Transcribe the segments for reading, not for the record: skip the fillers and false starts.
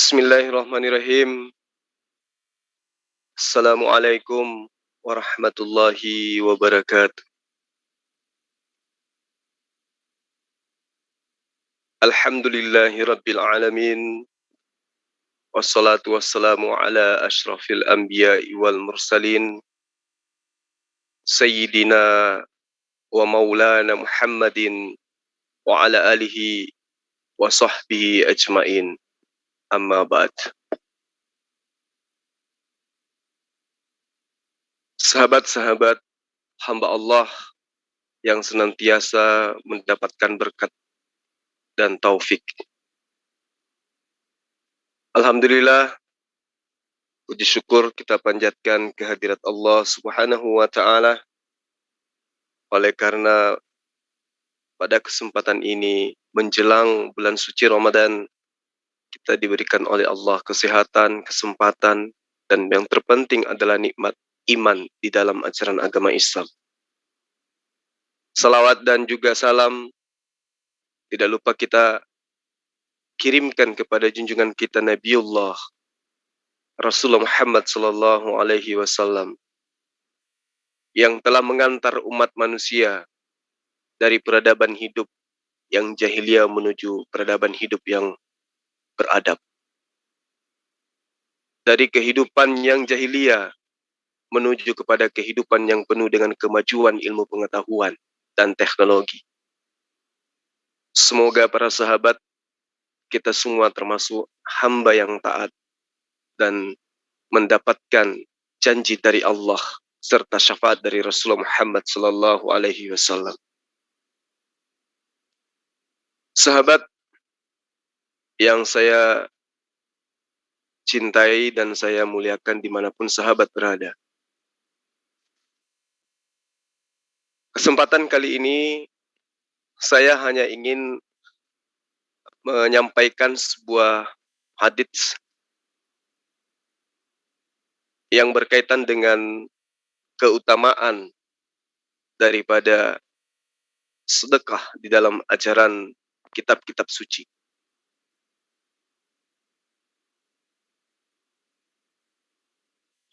Bismillahirrahmanirrahim. Assalamualaikum warahmatullahi wabarakatuh. Alhamdulillahi rabbil alamin. Wassalatu wassalamu ala ashrafil anbiya'i wal mursalin. Sayyidina wa maulana Muhammadin wa ala alihi wa sahbihi ajmain. Amma ba'd. Sahabat-sahabat hamba Allah yang senantiasa mendapatkan berkat dan taufik. Alhamdulillah, puji syukur kita panjatkan kehadirat Allah Subhanahu wa Ta'ala. Oleh karena pada kesempatan ini menjelang bulan suci Ramadan, kita diberikan oleh Allah kesehatan, kesempatan, dan yang terpenting adalah nikmat iman di dalam ajaran agama Islam. Salawat dan juga salam tidak lupa kita kirimkan kepada junjungan kita Nabiullah Rasulullah Muhammad sallallahu alaihi wasallam yang telah mengantar umat manusia dari peradaban hidup yang jahiliyah menuju peradaban hidup yang beradab. Dari kehidupan yang jahiliyah menuju kepada kehidupan yang penuh dengan kemajuan ilmu pengetahuan dan teknologi. Semoga para sahabat kita semua termasuk hamba yang taat dan mendapatkan janji dari Allah serta syafaat dari Rasulullah Muhammad sallallahu alaihi wasallam. Sahabat yang saya cintai dan saya muliakan dimanapun sahabat berada. Kesempatan kali ini saya hanya ingin menyampaikan sebuah hadits yang berkaitan dengan keutamaan daripada sedekah di dalam ajaran kitab-kitab suci.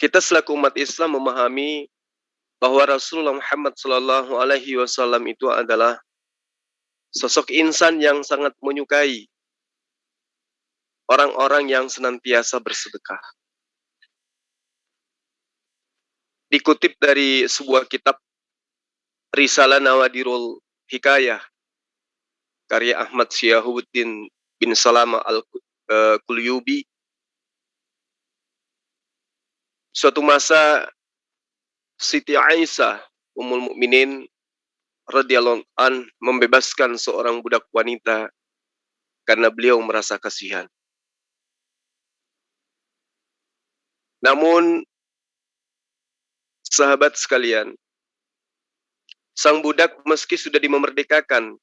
Kita selaku umat Islam memahami bahwa Rasulullah Muhammad sallallahu alaihi wasallam itu adalah sosok insan yang sangat menyukai orang-orang yang senantiasa bersedekah. Dikutip dari sebuah kitab Risalah Nawadirul Hikayah karya Ahmad Syihabuddin bin Salama al-Qulyubi. Suatu masa Siti Aisyah Ummul Mukminin radhiyallahu an membebaskan seorang budak wanita karena beliau merasa kasihan. Namun sahabat sekalian, sang budak meski sudah dimerdekakan,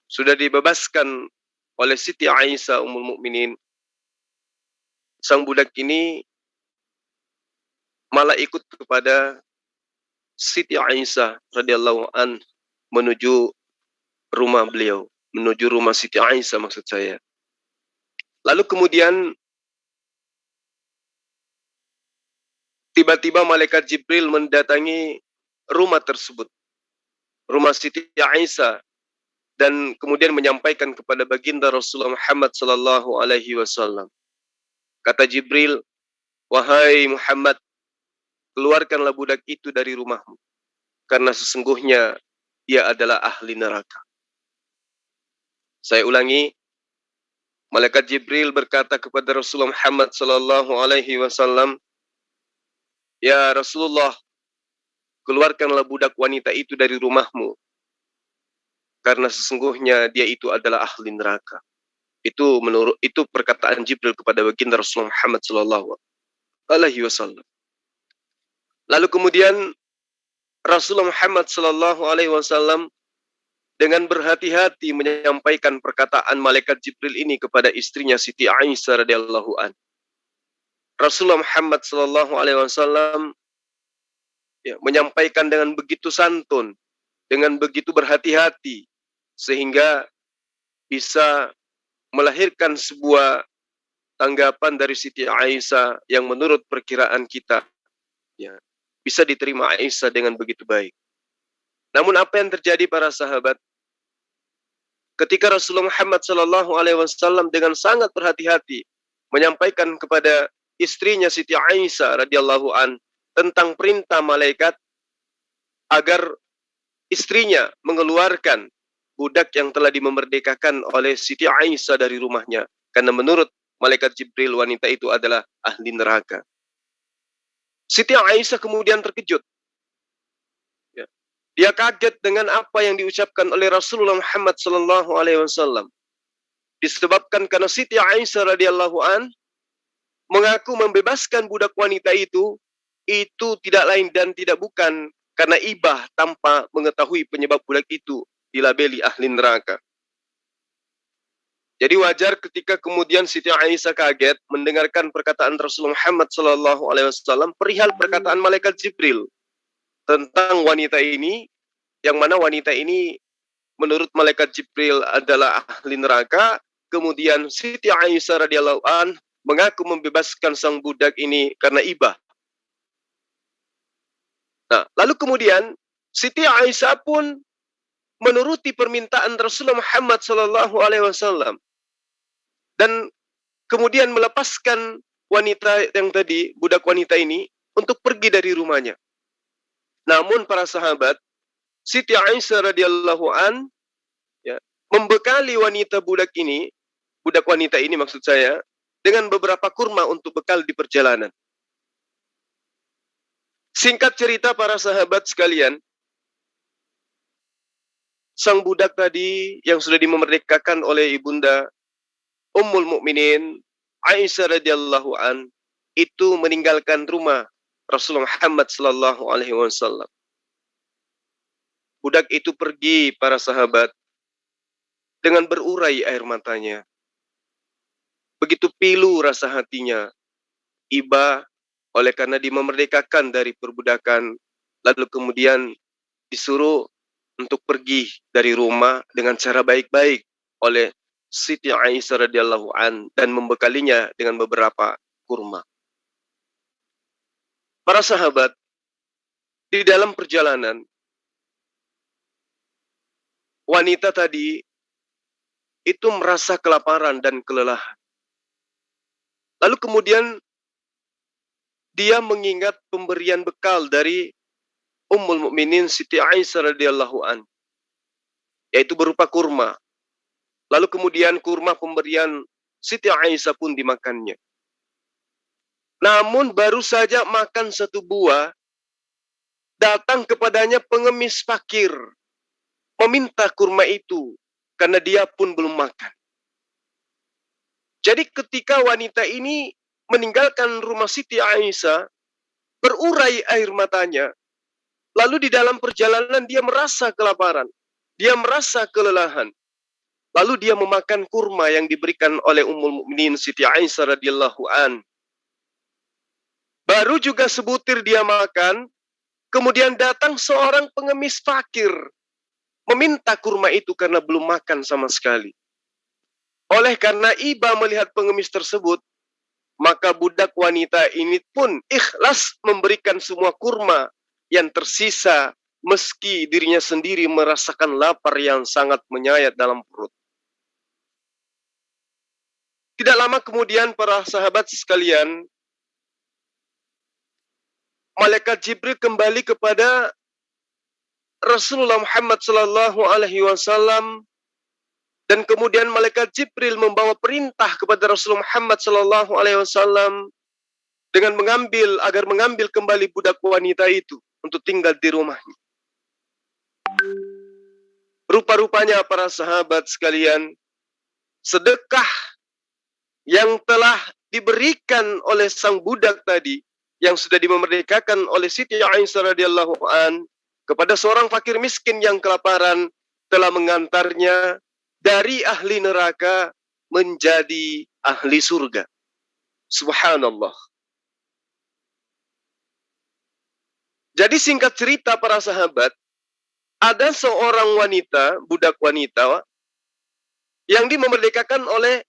sudah dibebaskan oleh Siti Aisyah Ummul Mukminin, sang budak ini malah ikut kepada Siti Aisyah radhiyallahu an menuju rumah beliau, menuju rumah Siti Aisyah maksud saya. Lalu kemudian tiba-tiba malaikat Jibril mendatangi rumah tersebut, rumah Siti Aisyah, dan kemudian menyampaikan kepada baginda Rasulullah Muhammad sallallahu alaihi wasallam. Kata Jibril, "Wahai Muhammad, keluarkanlah budak itu dari rumahmu, karena sesungguhnya dia adalah ahli neraka." Saya ulangi, malaikat Jibril berkata kepada Rasulullah Muhammad sallallahu alaihi wasallam, "Ya Rasulullah, keluarkanlah budak wanita itu dari rumahmu, karena sesungguhnya dia itu adalah ahli neraka." Itu perkataan Jibril kepada baginda Rasulullah Muhammad sallallahu alaihi wasallam. Lalu kemudian Rasulullah Muhammad sallallahu alaihi wasallam dengan berhati-hati menyampaikan perkataan malaikat Jibril ini kepada istrinya Siti Aisyah radhiyallahu an. Rasulullah Muhammad sallallahu alaihi wasallam menyampaikan dengan begitu santun, dengan begitu berhati-hati, sehingga bisa melahirkan sebuah tanggapan dari Siti Aisyah yang menurut perkiraan kita, ya, bisa diterima Aisyah dengan begitu baik. Namun apa yang terjadi para sahabat? Ketika Rasulullah Muhammad SAW dengan sangat berhati-hati menyampaikan kepada istrinya Siti Aisyah radhiyallahu an tentang perintah malaikat agar istrinya mengeluarkan budak yang telah dimerdekakan oleh Siti Aisyah dari rumahnya, karena menurut malaikat Jibril wanita itu adalah ahli neraka. Siti Aisyah kemudian terkejut. Dia kaget dengan apa yang diucapkan oleh Rasulullah Muhammad SAW. Disebabkan karena Siti Aisyah radhiyallahu an mengaku membebaskan budak wanita itu tidak lain dan tidak bukan karena ibah tanpa mengetahui penyebab budak itu dilabeli ahli neraka. Jadi wajar ketika kemudian Siti Aisyah kaget mendengarkan perkataan Rasulullah Muhammad SAW perihal perkataan malaikat Jibril tentang wanita ini, yang mana wanita ini menurut malaikat Jibril adalah ahli neraka. Kemudian Siti Aisyah radhiyallahu an mengaku membebaskan sang budak ini karena ibah. Nah, lalu kemudian Siti Aisyah pun menuruti permintaan Rasulullah Muhammad SAW dan kemudian melepaskan wanita yang tadi, budak wanita ini, untuk pergi dari rumahnya. Namun para sahabat, Siti Aisyah radhiyallahu an membekali budak wanita ini maksud saya, dengan beberapa kurma untuk bekal di perjalanan. Singkat cerita para sahabat sekalian, sang budak tadi yang sudah dimerdekakan oleh ibunda Ummul Mukminin Aisyah radhiyallahu an itu meninggalkan rumah Rasulullah Muhammad sallallahu alaihi wasallam. Budak itu pergi para sahabat dengan berurai air matanya. Begitu pilu rasa hatinya, iba oleh karena dimerdekakan dari perbudakan, lalu kemudian disuruh untuk pergi dari rumah dengan cara baik-baik oleh Siti Aisyah radhiyallahu an dan membekalinya dengan beberapa kurma. Para sahabat, di dalam perjalanan, wanita tadi itu merasa kelaparan dan kelelahan. Lalu kemudian dia mengingat pemberian bekal dari Ummul Mukminin Siti Aisyah radhiyallahu an, yaitu berupa kurma. Lalu kemudian kurma pemberian Siti Aisyah pun dimakannya. Namun baru saja makan satu buah, datang kepadanya pengemis fakir, meminta kurma itu, karena dia pun belum makan. Jadi ketika wanita ini meninggalkan rumah Siti Aisyah, berurai air matanya, lalu di dalam perjalanan dia merasa kelaparan, dia merasa kelelahan, lalu dia memakan kurma yang diberikan oleh Ummul Mukminin Siti Aisyah radhiyallahu an. Baru juga sebutir dia makan, kemudian datang seorang pengemis fakir, meminta kurma itu karena belum makan sama sekali. Oleh karena iba melihat pengemis tersebut, maka budak wanita ini pun ikhlas memberikan semua kurma yang tersisa, meski dirinya sendiri merasakan lapar yang sangat menyayat dalam perut. Tidak lama kemudian para sahabat sekalian, malaikat Jibril kembali kepada Rasulullah Muhammad SAW, dan kemudian malaikat Jibril membawa perintah kepada Rasulullah Muhammad SAW dengan agar mengambil kembali budak wanita itu untuk tinggal di rumahnya. Rupa-rupanya para sahabat sekalian, sedekah yang telah diberikan oleh sang budak tadi yang sudah dimerdekakan oleh Siti Aisyah radhiyallahu an kepada seorang fakir miskin yang kelaparan telah mengantarnya dari ahli neraka menjadi ahli surga. Subhanallah. Jadi singkat cerita para sahabat, ada seorang wanita, budak wanita, yang dimerdekakan oleh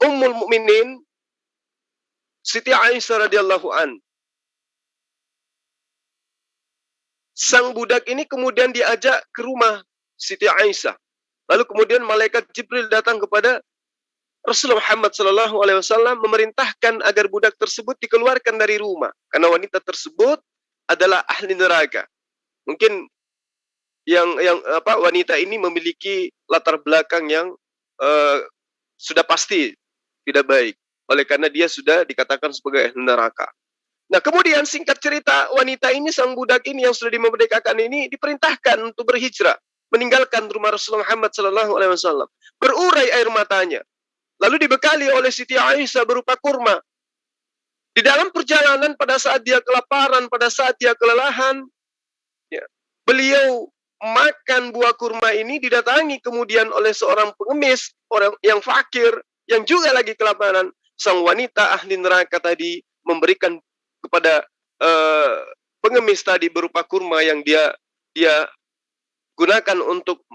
Ummul Mukminin Siti Aisyah radhiyallahu an. Sang budak ini kemudian diajak ke rumah Siti Aisyah. Lalu kemudian malaikat Jibril datang kepada Rasulullah Muhammad SAW memerintahkan agar budak tersebut dikeluarkan dari rumah karena wanita tersebut adalah ahli neraka. Mungkin wanita ini memiliki latar belakang yang sudah pasti tidak baik. Oleh karena dia sudah dikatakan sebagai ahli neraka. Nah, kemudian singkat cerita, wanita ini, sang budak ini yang sudah dimerdekakan ini diperintahkan untuk berhijrah, meninggalkan rumah Rasulullah Muhammad SAW. Berurai air matanya. Lalu dibekali oleh Siti Aisyah berupa kurma. Di dalam perjalanan pada saat dia kelaparan, pada saat dia kelelahan, ya, beliau makan buah kurma ini didatangi kemudian oleh seorang pengemis, orang yang fakir, yang juga lagi kelaparan. Sang wanita ahli neraka tadi memberikan kepada pengemis tadi berupa kurma yang dia gunakan untuk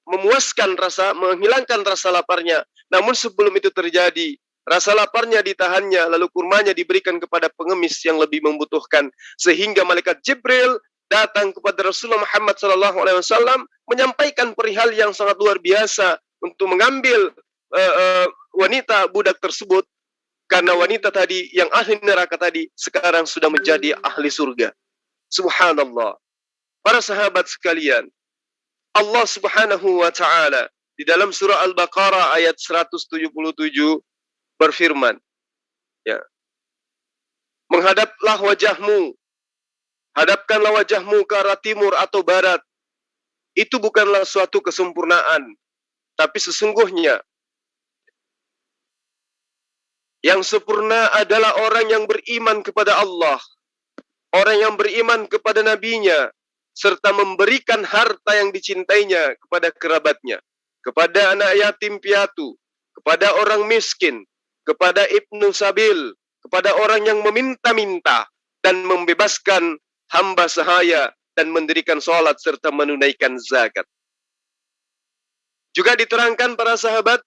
memuaskan rasa, menghilangkan rasa laparnya. Namun sebelum itu terjadi, rasa laparnya ditahannya, lalu kurmanya diberikan kepada pengemis yang lebih membutuhkan, sehingga malaikat Jibril datang kepada Rasulullah Muhammad SAW menyampaikan perihal yang sangat luar biasa untuk mengambil wanita budak tersebut. Karena wanita tadi yang ahli neraka tadi sekarang sudah menjadi ahli surga. Subhanallah. Para sahabat sekalian, Allah Subhanahu wa taala di dalam surah Al-Baqarah ayat 177 berfirman, ya. Menghadaplah wajahmu, hadapkanlah wajahmu ke arah timur atau barat. Itu bukanlah suatu kesempurnaan, tapi sesungguhnya yang sempurna adalah orang yang beriman kepada Allah, orang yang beriman kepada nabinya, serta memberikan harta yang dicintainya kepada kerabatnya, kepada anak yatim piatu, kepada orang miskin, kepada ibnu sabil, kepada orang yang meminta-minta, dan membebaskan hamba sahaya, dan mendirikan sholat serta menunaikan zakat. Juga diterangkan para sahabat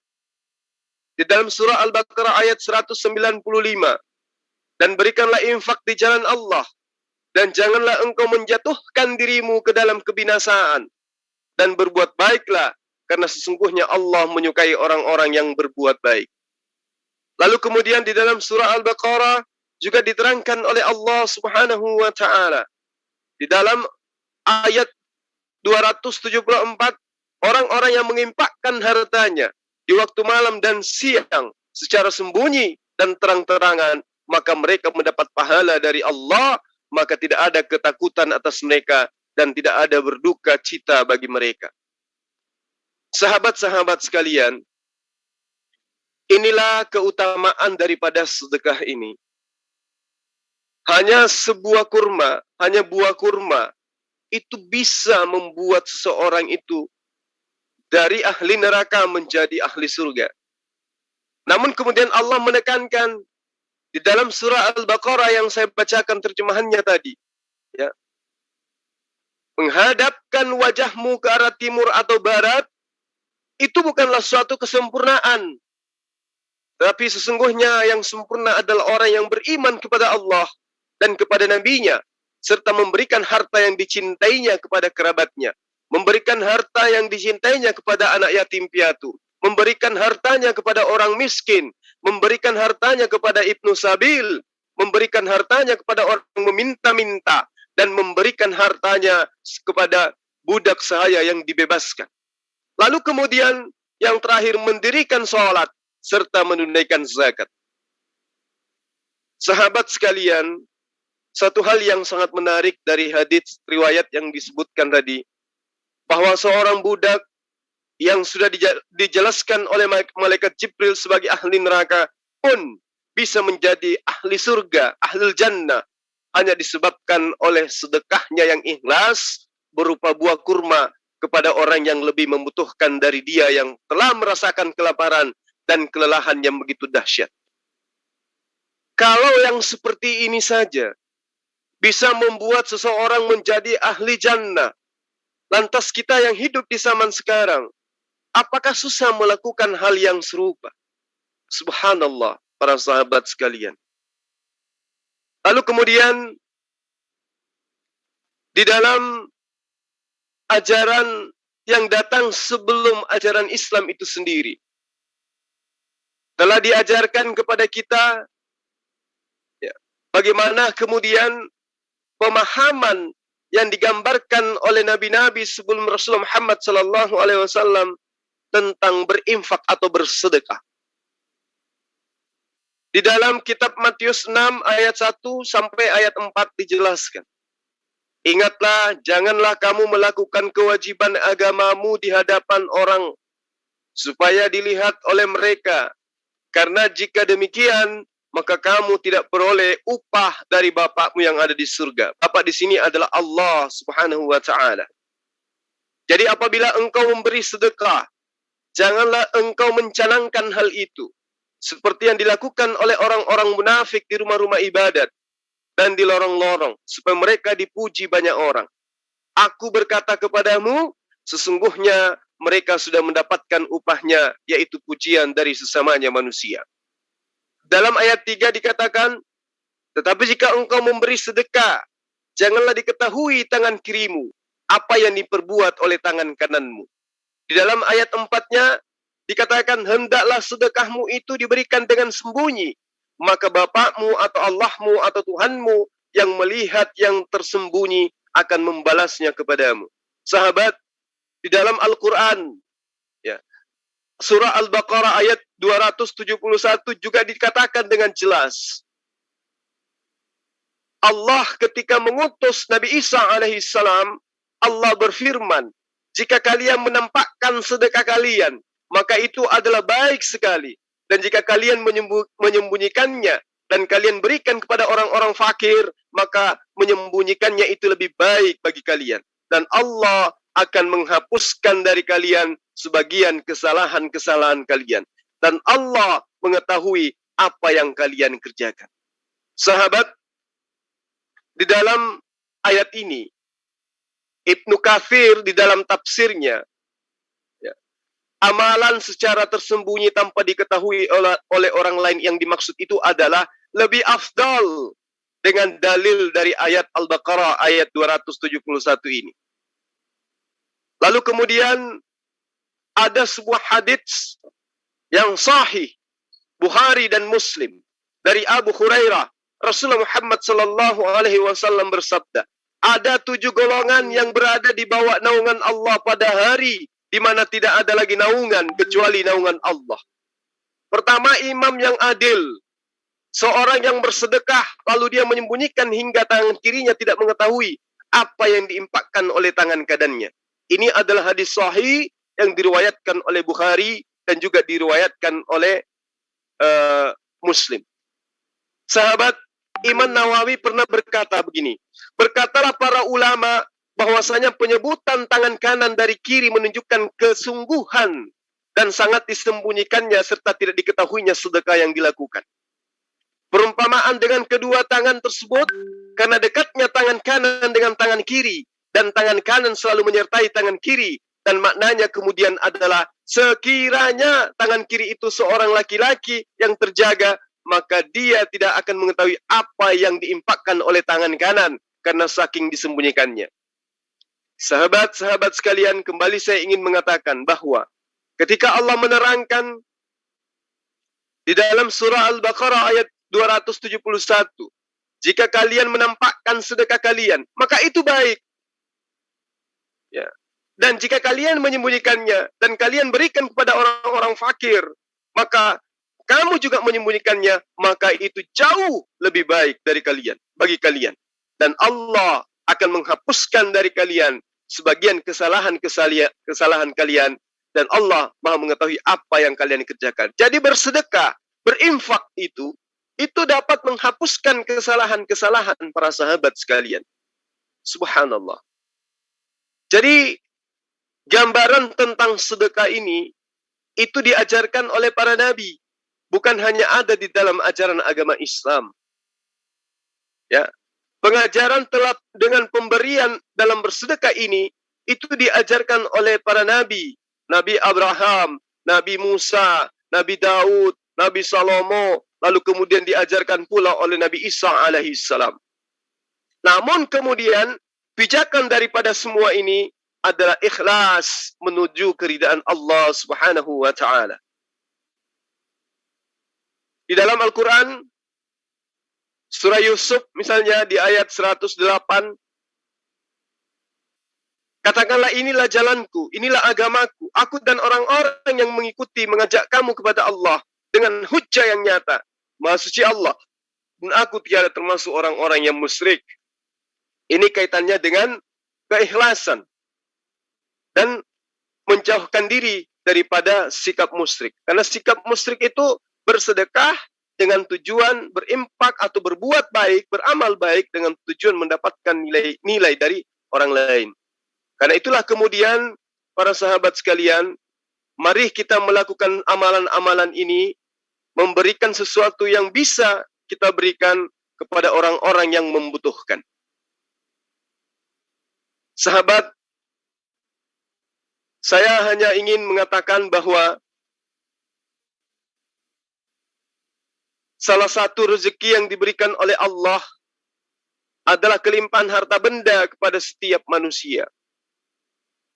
di dalam surah Al-Baqarah ayat 195, dan berikanlah infak di jalan Allah, dan janganlah engkau menjatuhkan dirimu ke dalam kebinasaan, dan berbuat baiklah, karena sesungguhnya Allah menyukai orang-orang yang berbuat baik. Lalu kemudian di dalam surah Al-Baqarah juga diterangkan oleh Allah Subhanahu wa taala di dalam ayat 274, orang-orang yang menginfakkan hartanya di waktu malam dan siang secara sembunyi dan terang-terangan, maka mereka mendapat pahala dari Allah, maka tidak ada ketakutan atas mereka dan tidak ada berduka cita bagi mereka. Sahabat-sahabat sekalian, inilah keutamaan daripada sedekah ini. Hanya sebuah kurma, hanya buah kurma, itu bisa membuat seseorang itu dari ahli neraka menjadi ahli surga. Namun kemudian Allah menekankan di dalam surah Al-Baqarah yang saya bacakan terjemahannya tadi, ya, menghadapkan wajahmu ke arah timur atau barat, itu bukanlah suatu kesempurnaan. Tapi sesungguhnya yang sempurna adalah orang yang beriman kepada Allah dan kepada nabinya, serta memberikan harta yang dicintainya kepada kerabatnya, memberikan harta yang dicintainya kepada anak yatim piatu, memberikan hartanya kepada orang miskin, memberikan hartanya kepada ibnu sabil, memberikan hartanya kepada orang yang meminta-minta, dan memberikan hartanya kepada budak sahaya yang dibebaskan. Lalu kemudian yang terakhir mendirikan sholat serta menunaikan zakat. Sahabat sekalian, satu hal yang sangat menarik dari hadits riwayat yang disebutkan tadi, bahwa seorang budak yang sudah dijelaskan oleh malaikat Jibril sebagai ahli neraka pun bisa menjadi ahli surga, ahli jannah, hanya disebabkan oleh sedekahnya yang ikhlas berupa buah kurma kepada orang yang lebih membutuhkan dari dia yang telah merasakan kelaparan dan kelelahan yang begitu dahsyat. Kalau yang seperti ini saja bisa membuat seseorang menjadi ahli jannah, lantas kita yang hidup di zaman sekarang, apakah susah melakukan hal yang serupa? Subhanallah, para sahabat sekalian. Lalu kemudian di dalam ajaran yang datang sebelum ajaran Islam itu sendiri, telah diajarkan kepada kita ya, bagaimana kemudian pemahaman yang digambarkan oleh nabi-nabi sebelum Rasulullah Muhammad sallallahu alaihi wasallam tentang berinfak atau bersedekah. Di dalam kitab Matius 6 ayat 1 sampai ayat 4 dijelaskan. Ingatlah, janganlah kamu melakukan kewajiban agamamu di hadapan orang supaya dilihat oleh mereka. Karena jika demikian, maka kamu tidak beroleh upah dari Bapakmu yang ada di surga. Bapak di sini adalah Allah Subhanahu wa taala. Jadi apabila engkau memberi sedekah, janganlah engkau mencanangkan hal itu seperti yang dilakukan oleh orang-orang munafik di rumah-rumah ibadat dan di lorong-lorong, supaya mereka dipuji banyak orang. Aku berkata kepadamu, sesungguhnya mereka sudah mendapatkan upahnya, yaitu pujian dari sesamanya manusia. Dalam ayat 3 dikatakan, tetapi jika engkau memberi sedekah, janganlah diketahui tangan kirimu apa yang diperbuat oleh tangan kananmu. Di dalam ayat 4-nya dikatakan, hendaklah sedekahmu itu diberikan dengan sembunyi, maka Bapakmu atau Allahmu atau Tuhanmu yang melihat yang tersembunyi akan membalasnya kepadamu. Sahabat, di dalam Al-Quran, ya, surah Al-Baqarah ayat 271 juga dikatakan dengan jelas. Allah ketika mengutus Nabi Isa alaihissalam, Allah berfirman, jika kalian menampakkan sedekah kalian, maka itu adalah baik sekali. Dan jika kalian menyembunyikannya dan kalian berikan kepada orang-orang fakir, maka menyembunyikannya itu lebih baik bagi kalian. Dan Allah akan menghapuskan dari kalian sebagian kesalahan-kesalahan kalian. Dan Allah mengetahui apa yang kalian kerjakan. Sahabat, di dalam ayat ini, Ibnu Katsir di dalam tafsirnya, amalan secara tersembunyi tanpa diketahui oleh orang lain yang dimaksud itu adalah lebih afdal dengan dalil dari ayat Al-Baqarah ayat 271 ini. Lalu kemudian ada sebuah hadits yang sahih Bukhari dan Muslim dari Abu Hurairah, Rasulullah Muhammad sallallahu alaihi wasallam bersabda, ada 7 golongan yang berada di bawah naungan Allah pada hari di mana tidak ada lagi naungan kecuali naungan Allah. Pertama, imam yang adil. Seorang yang bersedekah, lalu dia menyembunyikan hingga tangan kirinya tidak mengetahui apa yang diinfakkan oleh tangan kanannya. Ini adalah hadis sahih yang diriwayatkan oleh Bukhari dan juga diriwayatkan oleh Muslim. Sahabat, Imam Nawawi pernah berkata begini, berkatalah para ulama, bahwasanya penyebutan tangan kanan dari kiri menunjukkan kesungguhan dan sangat disembunyikannya serta tidak diketahuinya sedekah yang dilakukan. Perumpamaan dengan kedua tangan tersebut karena dekatnya tangan kanan dengan tangan kiri dan tangan kanan selalu menyertai tangan kiri, dan maknanya kemudian adalah sekiranya tangan kiri itu seorang laki-laki yang terjaga, maka dia tidak akan mengetahui apa yang diinfakkan oleh tangan kanan karena saking disembunyikannya. Sahabat-sahabat sekalian, kembali saya ingin mengatakan bahwa ketika Allah menerangkan di dalam surah Al-Baqarah ayat 271, jika kalian menampakkan sedekah kalian, maka itu baik. Ya. Dan jika kalian menyembunyikannya dan kalian berikan kepada orang-orang fakir, maka kamu juga menyembunyikannya, maka itu jauh lebih baik dari kalian, bagi kalian. Dan Allah akan menghapuskan dari kalian sebagian kesalahan kalian, dan Allah Maha mengetahui apa yang kalian kerjakan. Jadi bersedekah, berinfak itu dapat menghapuskan kesalahan-kesalahan para sahabat sekalian. Subhanallah. Jadi gambaran tentang sedekah ini itu diajarkan oleh para nabi, bukan hanya ada di dalam ajaran agama Islam. Ya. Pengajaran telah dengan pemberian dalam bersedekah ini itu diajarkan oleh para nabi, Nabi Abraham, Nabi Musa, Nabi Daud, Nabi Salomo, lalu kemudian diajarkan pula oleh Nabi Isa alaihissalam. Namun kemudian pijakan daripada semua ini adalah ikhlas menuju keridaan Allah Subhanahu wa taala. Di dalam Al-Qur'an surah Yusuf misalnya di ayat 108, katakanlah inilah jalanku, inilah agamaku, aku dan orang-orang yang mengikuti mengajak kamu kepada Allah dengan hujjah yang nyata. Maha suci Allah, dan aku tiada termasuk orang-orang yang musyrik. Ini kaitannya dengan keikhlasan dan menjauhkan diri daripada sikap musyrik. Karena sikap musyrik itu bersedekah dengan tujuan berimpak atau berbuat baik, beramal baik dengan tujuan mendapatkan nilai dari orang lain. Karena itulah kemudian para sahabat sekalian, mari kita melakukan amalan-amalan ini, memberikan sesuatu yang bisa kita berikan kepada orang-orang yang membutuhkan. Sahabat, saya hanya ingin mengatakan bahwa salah satu rezeki yang diberikan oleh Allah adalah kelimpahan harta benda kepada setiap manusia.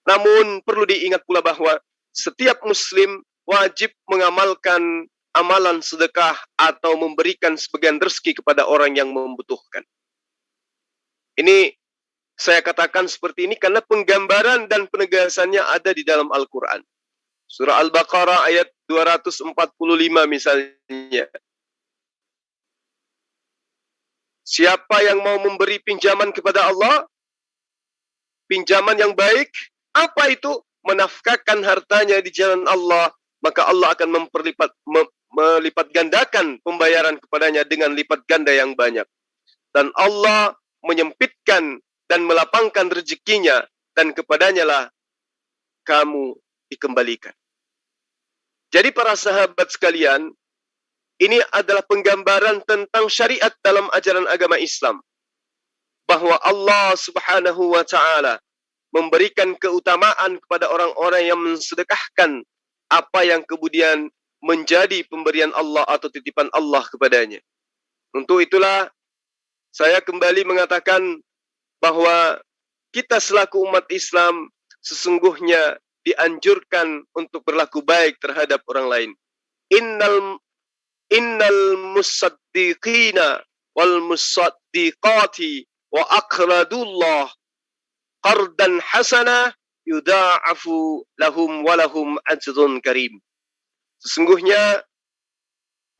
Namun perlu diingat pula bahwa setiap muslim wajib mengamalkan amalan sedekah atau memberikan sebagian rezeki kepada orang yang membutuhkan. Ini saya katakan seperti ini karena penggambaran dan penegasannya ada di dalam Al-Quran. Surah Al-Baqarah ayat 245 misalnya. Siapa yang mau memberi pinjaman kepada Allah, pinjaman yang baik, apa itu? Menafkahkan hartanya di jalan Allah, maka Allah akan melipat gandakan pembayaran kepadanya dengan lipat ganda yang banyak. Dan Allah menyempitkan dan melapangkan rezekinya, dan kepadanya lah kamu dikembalikan. Jadi para sahabat sekalian, ini adalah penggambaran tentang syariat dalam ajaran agama Islam. Bahwa Allah Subhanahu wa ta'ala memberikan keutamaan kepada orang-orang yang mensedekahkan apa yang kemudian menjadi pemberian Allah atau titipan Allah kepadanya. Untuk itulah saya kembali mengatakan bahwa kita selaku umat Islam sesungguhnya dianjurkan untuk berlaku baik terhadap orang lain. Innal musaddiqina wal musaddiqati wa aqradullah qardan hasana yudha'afu lahum walahum ajrun karim. Sesungguhnya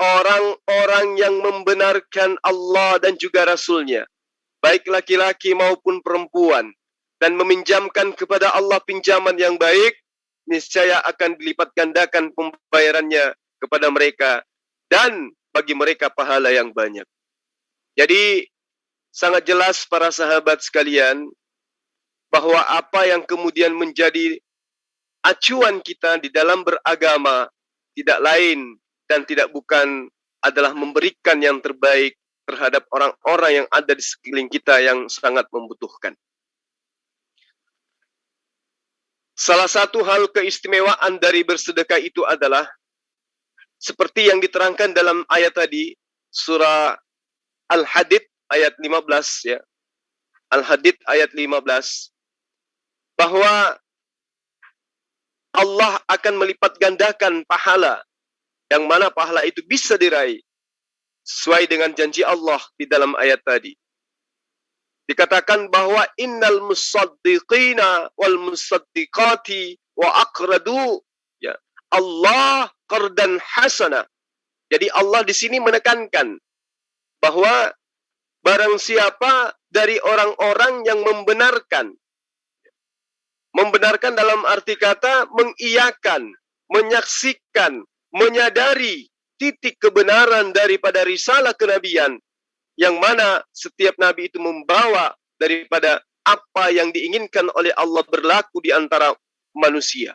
orang-orang yang membenarkan Allah dan juga Rasulnya, baik laki-laki maupun perempuan, dan meminjamkan kepada Allah pinjaman yang baik, niscaya akan dilipat gandakan pembayarannya kepada mereka, dan bagi mereka pahala yang banyak. Jadi, sangat jelas para sahabat sekalian, bahwa apa yang kemudian menjadi acuan kita di dalam beragama, tidak lain dan tidak bukan adalah memberikan yang terbaik terhadap orang-orang yang ada di sekeliling kita yang sangat membutuhkan. Salah satu hal keistimewaan dari bersedekah itu adalah seperti yang diterangkan dalam ayat tadi, surah Al-Hadid ayat 15 ya. Al-Hadid ayat 15, bahwa Allah akan melipat gandakan pahala, yang mana pahala itu bisa diraih sesuai dengan janji Allah di dalam ayat tadi. Dikatakan bahwa innal musaddiqina wal musaddiqati wa aqradu ya Allah qardan hasana. Jadi Allah di sini menekankan bahwa barang siapa dari orang-orang yang membenarkan dalam arti kata mengiyakan, menyaksikan, menyadari titik kebenaran daripada risalah kenabian, yang mana setiap nabi itu membawa daripada apa yang diinginkan oleh Allah berlaku di antara manusia.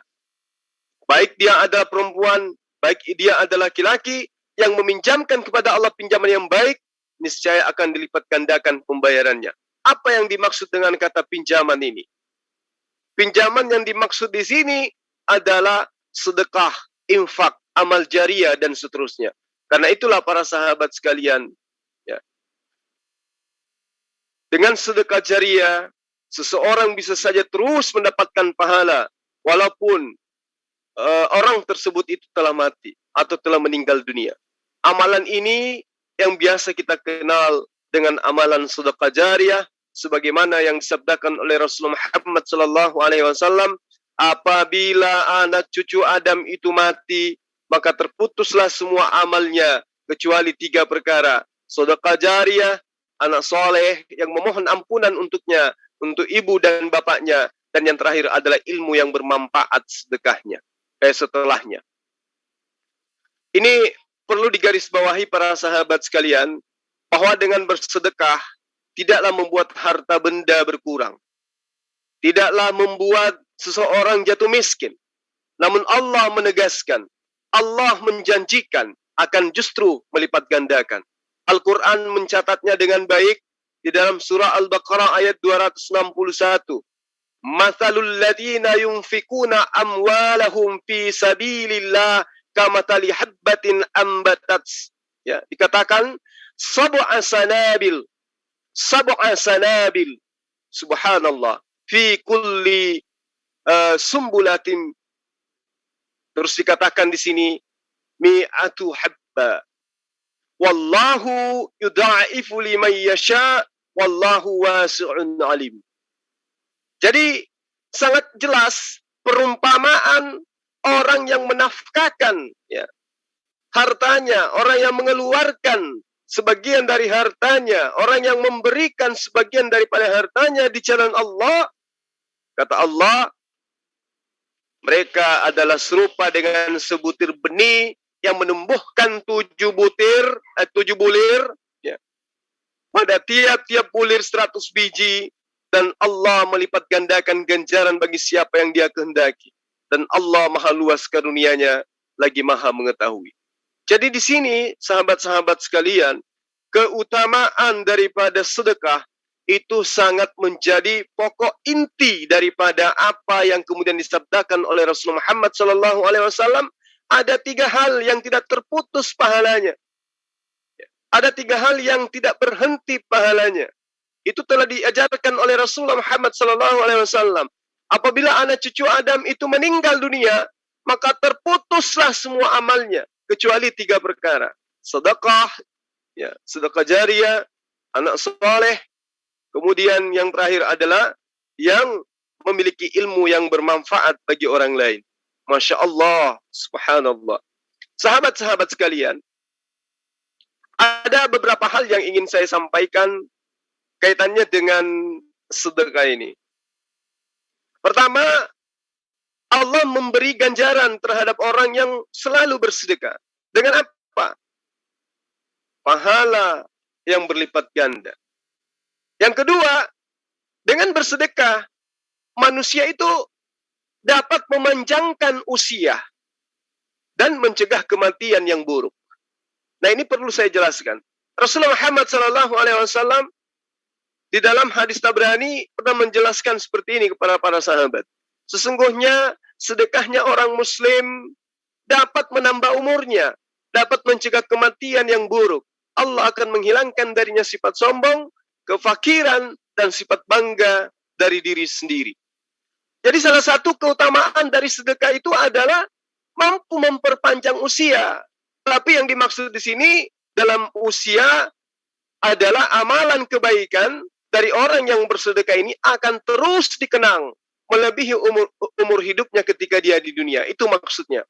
Baik dia adalah perempuan, baik dia adalah laki-laki, yang meminjamkan kepada Allah pinjaman yang baik, niscaya akan dilipat gandakan pembayarannya. Apa yang dimaksud dengan kata pinjaman ini? Pinjaman yang dimaksud di sini adalah sedekah, infak, amal jariah, dan seterusnya. Karena itulah para sahabat sekalian, ya, dengan sedekah jariah, seseorang bisa saja terus mendapatkan pahala, walaupun orang tersebut itu telah mati atau telah meninggal dunia. Amalan ini yang biasa kita kenal dengan amalan sedekah jariah, sebagaimana yang disabdakan oleh Rasulullah Muhammad sallallahu alaihi wasallam, apabila anak cucu Adam itu mati, maka terputuslah semua amalnya kecuali 3 perkara: sedekah jariah, anak soleh yang memohon ampunan untuknya, untuk ibu dan bapaknya, dan yang terakhir adalah ilmu yang bermanfaat setelahnya. Ini perlu digarisbawahi para sahabat sekalian, bahwa dengan bersedekah tidaklah membuat harta benda berkurang, tidaklah membuat seseorang jatuh miskin. Namun Allah menegaskan, Allah menjanjikan akan justru melipat gandakan. Al-Quran mencatatnya dengan baik di dalam surah Al-Baqarah ayat 261. Mathalul ladina yunfikuna amwalahum fi sabilillah kamathali habbatin ambatat. Ya, dikatakan sab'a sanabil, subhanallah, fi kulli sumbulatin. Terus dikatakan di sini mi'atu habba. Wallahu yudha'ifu liman yasha wallahu wasi'un alim. Jadi sangat jelas perumpamaan orang yang menafkahkan, ya, hartanya, orang yang mengeluarkan sebagian dari hartanya, orang yang memberikan sebagian daripada hartanya di jalan Allah. Kata Allah, mereka adalah serupa dengan sebutir benih yang menumbuhkan 7 bulir, ya. Pada tiap-tiap bulir 100 biji, dan Allah melipat gandakan ganjaran bagi siapa yang Dia kehendaki. Dan Allah maha luas karunia-Nya, lagi maha mengetahui. Jadi di sini, sahabat-sahabat sekalian, keutamaan daripada sedekah itu sangat menjadi pokok inti daripada apa yang kemudian disabdakan oleh Rasulullah Muhammad SAW. Ada 3 hal yang tidak terputus pahalanya. Ada 3 hal yang tidak berhenti pahalanya. Itu telah diajarkan oleh Rasulullah Muhammad SAW. Apabila anak cucu Adam itu meninggal dunia, maka terputuslah semua amalnya kecuali 3 perkara: sedekah, ya, sedekah jariah, anak soleh, kemudian yang terakhir adalah yang memiliki ilmu yang bermanfaat bagi orang lain. Masya Allah, subhanallah. Sahabat-sahabat sekalian, ada beberapa hal yang ingin saya sampaikan kaitannya dengan sedekah ini. Pertama, Allah memberi ganjaran terhadap orang yang selalu bersedekah. Dengan apa? Pahala yang berlipat ganda. Yang kedua, dengan bersedekah, manusia itu dapat memanjangkan usia dan mencegah kematian yang buruk. Nah, ini perlu saya jelaskan. Rasulullah Muhammad SAW di dalam hadis Tabrani pernah menjelaskan seperti ini kepada para sahabat. Sesungguhnya sedekahnya orang muslim dapat menambah umurnya, dapat mencegah kematian yang buruk. Allah akan menghilangkan darinya sifat sombong, kefakiran, dan sifat bangga dari diri sendiri. Jadi salah satu keutamaan dari sedekah itu adalah mampu memperpanjang usia. Tapi yang dimaksud di sini dalam usia adalah amalan kebaikan dari orang yang bersedekah ini akan terus dikenang melebihi umur hidupnya ketika dia di dunia. Itu maksudnya.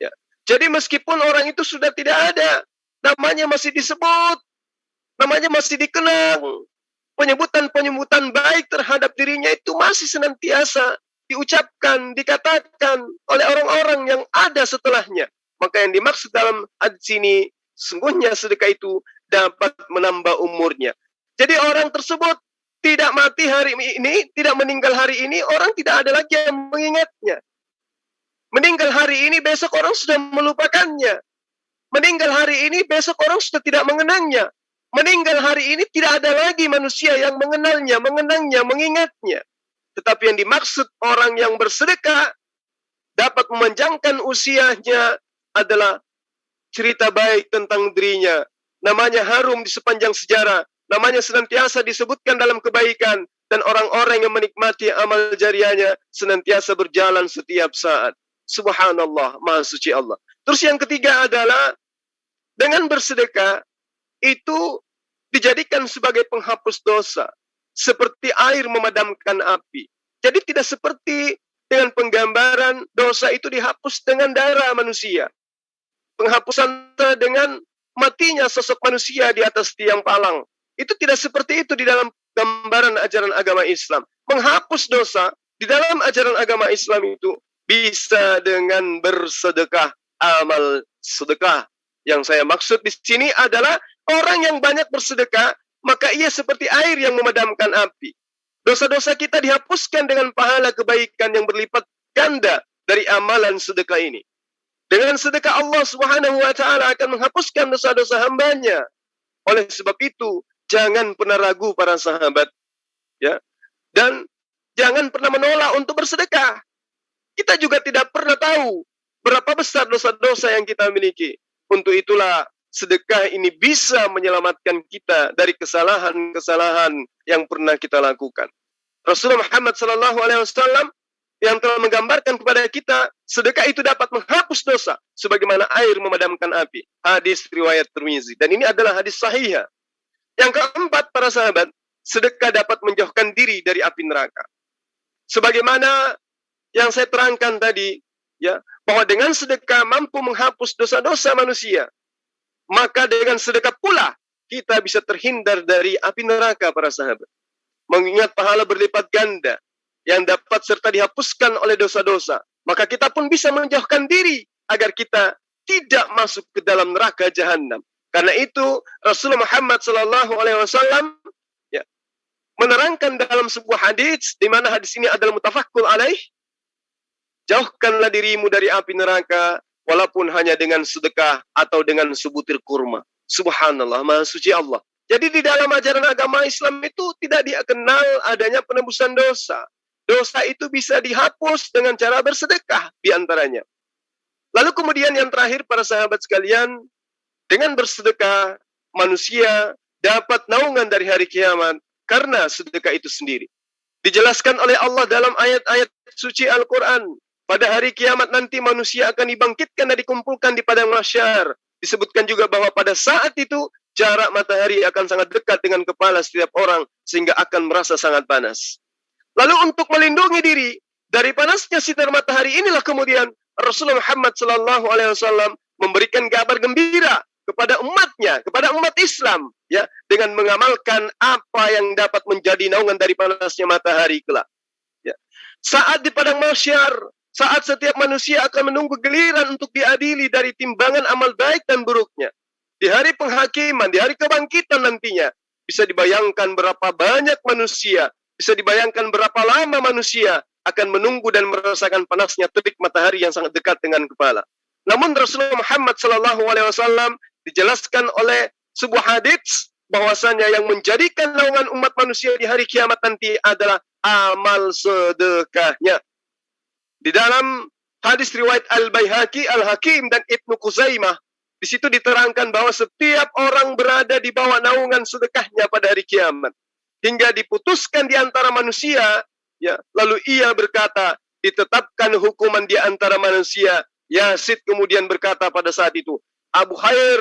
Ya. Jadi meskipun orang itu sudah tidak ada, namanya masih disebut, namanya masih dikenang, penyebutan-penyebutan baik terhadap dirinya itu masih senantiasa diucapkan, dikatakan oleh orang-orang yang ada setelahnya. Maka yang dimaksud dalam hadis ini, sesungguhnya sedekah itu dapat menambah umurnya. Jadi orang tersebut tidak mati hari ini, tidak meninggal hari ini, orang tidak ada lagi yang mengingatnya. Meninggal hari ini, besok orang sudah melupakannya. Meninggal hari ini, besok orang sudah tidak mengenangnya. Meninggal hari ini, tidak ada lagi manusia yang mengenalnya, mengenangnya, mengingatnya. Tetapi yang dimaksud orang yang bersedekah dapat memanjangkan usianya adalah cerita baik tentang dirinya. Namanya harum di sepanjang sejarah. Namanya senantiasa disebutkan dalam kebaikan. Dan orang-orang yang menikmati amal jariahnya senantiasa berjalan setiap saat. Subhanallah, Maha Suci Allah. Terus yang ketiga adalah dengan bersedekah itu dijadikan sebagai penghapus dosa. Seperti air memadamkan api. Jadi tidak seperti dengan penggambaran dosa itu dihapus dengan darah manusia. Penghapusan dengan matinya sosok manusia di atas tiang palang. Itu tidak seperti itu di dalam gambaran ajaran agama Islam. Menghapus dosa di dalam ajaran agama Islam itu bisa dengan bersedekah, amal sedekah. Yang saya maksud di sini adalah orang yang banyak bersedekah, maka ia seperti air yang memadamkan api. Dosa-dosa kita dihapuskan dengan pahala kebaikan yang berlipat ganda dari amalan sedekah ini. Dengan sedekah Allah Subhanahu wa taala akan menghapuskan dosa-dosa hambanya. Oleh sebab itu, jangan pernah ragu para sahabat, ya. Dan jangan pernah menolak untuk bersedekah. Kita juga tidak pernah tahu berapa besar dosa-dosa yang kita miliki. Untuk itulah sedekah ini bisa menyelamatkan kita dari kesalahan-kesalahan yang pernah kita lakukan. Rasulullah Muhammad SAW yang telah menggambarkan kepada kita sedekah itu dapat menghapus dosa sebagaimana air memadamkan api. Hadis riwayat Tirmizi, dan ini adalah hadis sahih. Yang keempat, para sahabat, sedekah dapat menjauhkan diri dari api neraka. Sebagaimana yang saya terangkan tadi, ya, bahwa dengan sedekah mampu menghapus dosa-dosa manusia. Maka dengan sedekah pula kita bisa terhindar dari api neraka, para sahabat. Mengingat pahala berlipat ganda yang dapat serta dihapuskan oleh dosa-dosa, maka kita pun bisa menjauhkan diri agar kita tidak masuk ke dalam neraka jahanam. Karena itu Rasulullah Muhammad SAW ya, menerangkan dalam sebuah hadis, di mana hadis ini adalah mutafakkul alaih, jauhkanlah dirimu dari api neraka walaupun hanya dengan sedekah atau dengan sebutir kurma. Subhanallah, Maha Suci Allah. Jadi di dalam ajaran agama Islam itu tidak dikenal adanya penebusan dosa. Dosa itu bisa dihapus dengan cara bersedekah di antaranya. Lalu kemudian yang terakhir, para sahabat sekalian, dengan bersedekah manusia dapat naungan dari hari kiamat karena sedekah itu sendiri. Dijelaskan oleh Allah dalam ayat-ayat suci Al-Quran. Pada hari kiamat nanti manusia akan dibangkitkan dan dikumpulkan di padang mahsyar. Disebutkan juga bahwa pada saat itu jarak matahari akan sangat dekat dengan kepala setiap orang sehingga akan merasa sangat panas. Lalu untuk melindungi diri dari panasnya sinar matahari inilah kemudian Rasulullah Muhammad SAW memberikan kabar gembira kepada umatnya, kepada umat Islam, ya, dengan mengamalkan apa yang dapat menjadi naungan dari panasnya matahari kelak. Ya. Saat di padang mahsyar, saat setiap manusia akan menunggu giliran untuk diadili dari timbangan amal baik dan buruknya. Di hari penghakiman, di hari kebangkitan nantinya, bisa dibayangkan berapa banyak manusia, bisa dibayangkan berapa lama manusia akan menunggu dan merasakan panasnya terik matahari yang sangat dekat dengan kepala. Namun Rasulullah Muhammad SAW dijelaskan oleh sebuah hadits bahwasanya yang menjadikan naungan umat manusia di hari kiamat nanti adalah amal sedekahnya. Di dalam hadis riwayat Al-Baihaqi, Al-Hakim, dan Ibnu Khuzaimah, di situ diterangkan bahwa setiap orang berada di bawah naungan sedekahnya pada hari kiamat. Hingga diputuskan di antara manusia, ya, lalu ia berkata, ditetapkan hukuman di antara manusia. Yazid kemudian berkata pada saat itu, Abu Khair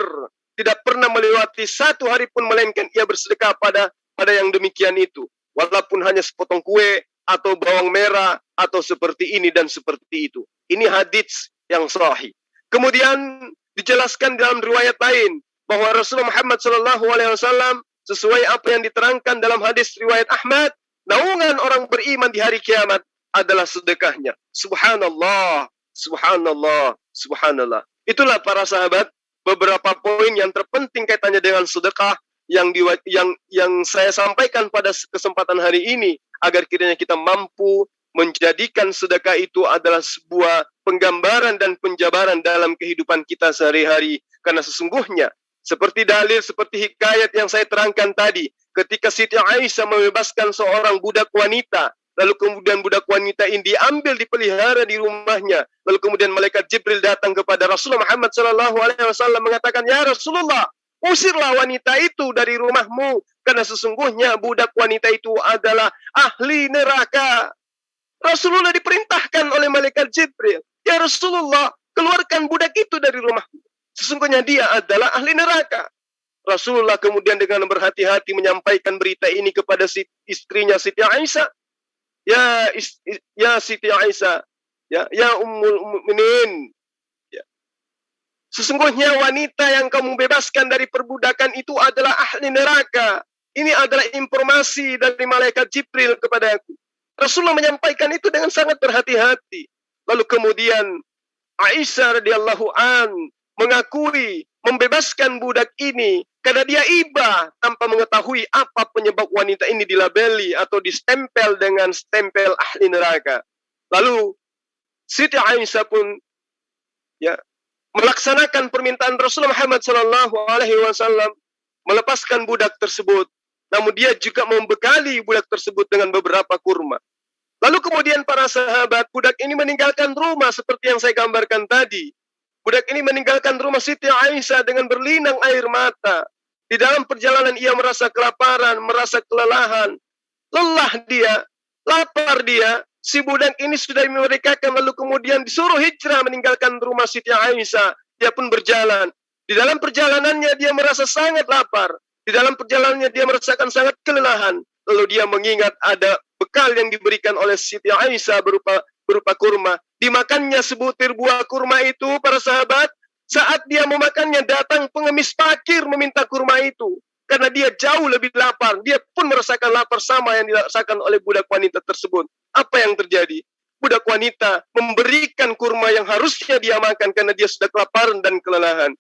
tidak pernah melewati satu hari pun melainkan ia bersedekah pada yang demikian itu. Walaupun hanya sepotong kue, atau bawang merah, atau seperti ini dan seperti itu. Ini hadits yang sahih. Kemudian dijelaskan dalam riwayat lain bahwa Rasulullah Muhammad SAW sesuai apa yang diterangkan dalam hadis riwayat Ahmad, naungan orang beriman di hari kiamat adalah sedekahnya. Subhanallah, subhanallah, subhanallah. Itulah para sahabat beberapa poin yang terpenting kaitannya dengan sedekah yang saya sampaikan pada kesempatan hari ini, agar kiranya kita mampu menjadikan sedekah itu adalah sebuah penggambaran dan penjabaran dalam kehidupan kita sehari-hari. Karena sesungguhnya seperti dalil, seperti hikayat yang saya terangkan tadi, ketika Siti Aisyah membebaskan seorang budak wanita Lalu kemudian budak wanita ini diambil, dipelihara di rumahnya. Lalu kemudian malaikat Jibril datang kepada Rasulullah Muhammad SAW mengatakan, "Ya Rasulullah, usirlah wanita itu dari rumahmu, karena sesungguhnya budak wanita itu adalah ahli neraka." Rasulullah diperintahkan oleh malaikat Jibril, "Ya Rasulullah, keluarkan budak itu dari rumahmu. Sesungguhnya dia adalah ahli neraka." Rasulullah kemudian dengan berhati-hati menyampaikan berita ini kepada istrinya Siti Aisyah. Ya Siti Aisyah, ya Ummul Mukminin, ya. Sesungguhnya wanita yang kamu bebaskan dari perbudakan itu adalah ahli neraka. Ini adalah informasi dari malaikat Jibril kepadaku. Rasulullah menyampaikan itu dengan sangat berhati-hati. Lalu kemudian Aisyah radhiyallahu an mengakui membebaskan budak ini karena dia iba tanpa mengetahui apa penyebab wanita ini dilabeli atau distempel dengan stempel ahli neraka. Lalu Siti Aisyah pun ya melaksanakan permintaan Rasulullah Muhammad SAW melepaskan budak tersebut. Namun dia juga membekali budak tersebut dengan beberapa kurma. Lalu kemudian para sahabat, budak ini meninggalkan rumah seperti yang saya gambarkan tadi. Budak ini meninggalkan rumah Siti Aisyah dengan berlinang air mata. Di dalam perjalanan ia merasa kelaparan, merasa kelelahan. Lelah dia, lapar dia. Si budak ini sudah memerdekakan, lalu kemudian disuruh hijrah meninggalkan rumah Siti Aisyah. Dia pun berjalan. Di dalam perjalanannya dia merasa sangat lapar. Di dalam perjalanannya dia merasakan sangat kelelahan. Lalu dia mengingat ada bekal yang diberikan oleh Siti Aisyah berupa kurma. Dimakannya sebutir buah kurma itu, para sahabat. Saat dia memakannya, datang pengemis fakir meminta kurma itu. Karena dia jauh lebih lapar. Dia pun merasakan lapar sama yang dirasakan oleh budak wanita tersebut. Apa yang terjadi? Budak wanita memberikan kurma yang harusnya dia makan karena dia sudah kelaparan dan kelelahan.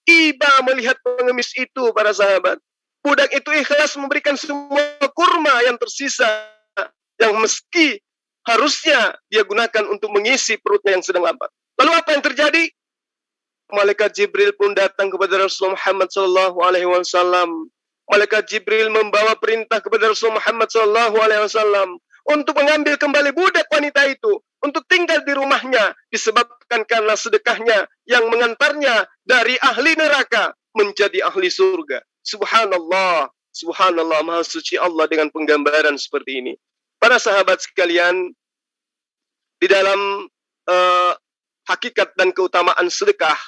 Iba melihat pengemis itu, para sahabat. Budak itu ikhlas memberikan semua kurma yang tersisa, yang meski harusnya dia gunakan untuk mengisi perutnya yang sedang lapar. Lalu apa yang terjadi? Malaikat Jibril pun datang kepada Rasulullah Muhammad SAW. Malaikat Jibril membawa perintah kepada Rasulullah Muhammad SAW untuk mengambil kembali budak wanita itu, untuk tinggal di rumahnya, disebabkan karena sedekahnya yang mengantarnya dari ahli neraka menjadi ahli surga. Subhanallah, subhanallah, maha suci Allah dengan penggambaran seperti ini. Para sahabat sekalian, di dalam hakikat dan keutamaan sedekah,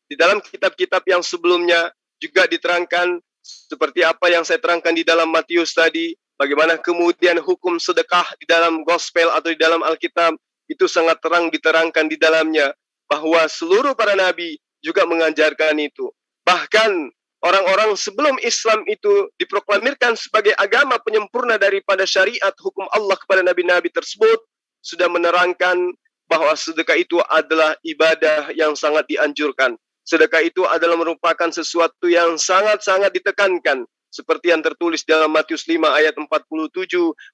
di dalam kitab-kitab yang sebelumnya juga diterangkan seperti apa yang saya terangkan di dalam Matius tadi, bagaimana kemudian hukum sedekah di dalam gospel atau di dalam Alkitab itu sangat terang diterangkan di dalamnya, bahwa seluruh para nabi juga mengajarkan itu. Bahkan orang-orang sebelum Islam itu diproklamirkan sebagai agama penyempurna daripada syariat hukum Allah kepada nabi-nabi tersebut, sudah menerangkan bahwa sedekah itu adalah ibadah yang sangat dianjurkan. Sedekah itu adalah merupakan sesuatu yang sangat-sangat ditekankan. Seperti yang tertulis dalam Matius 5 ayat 47,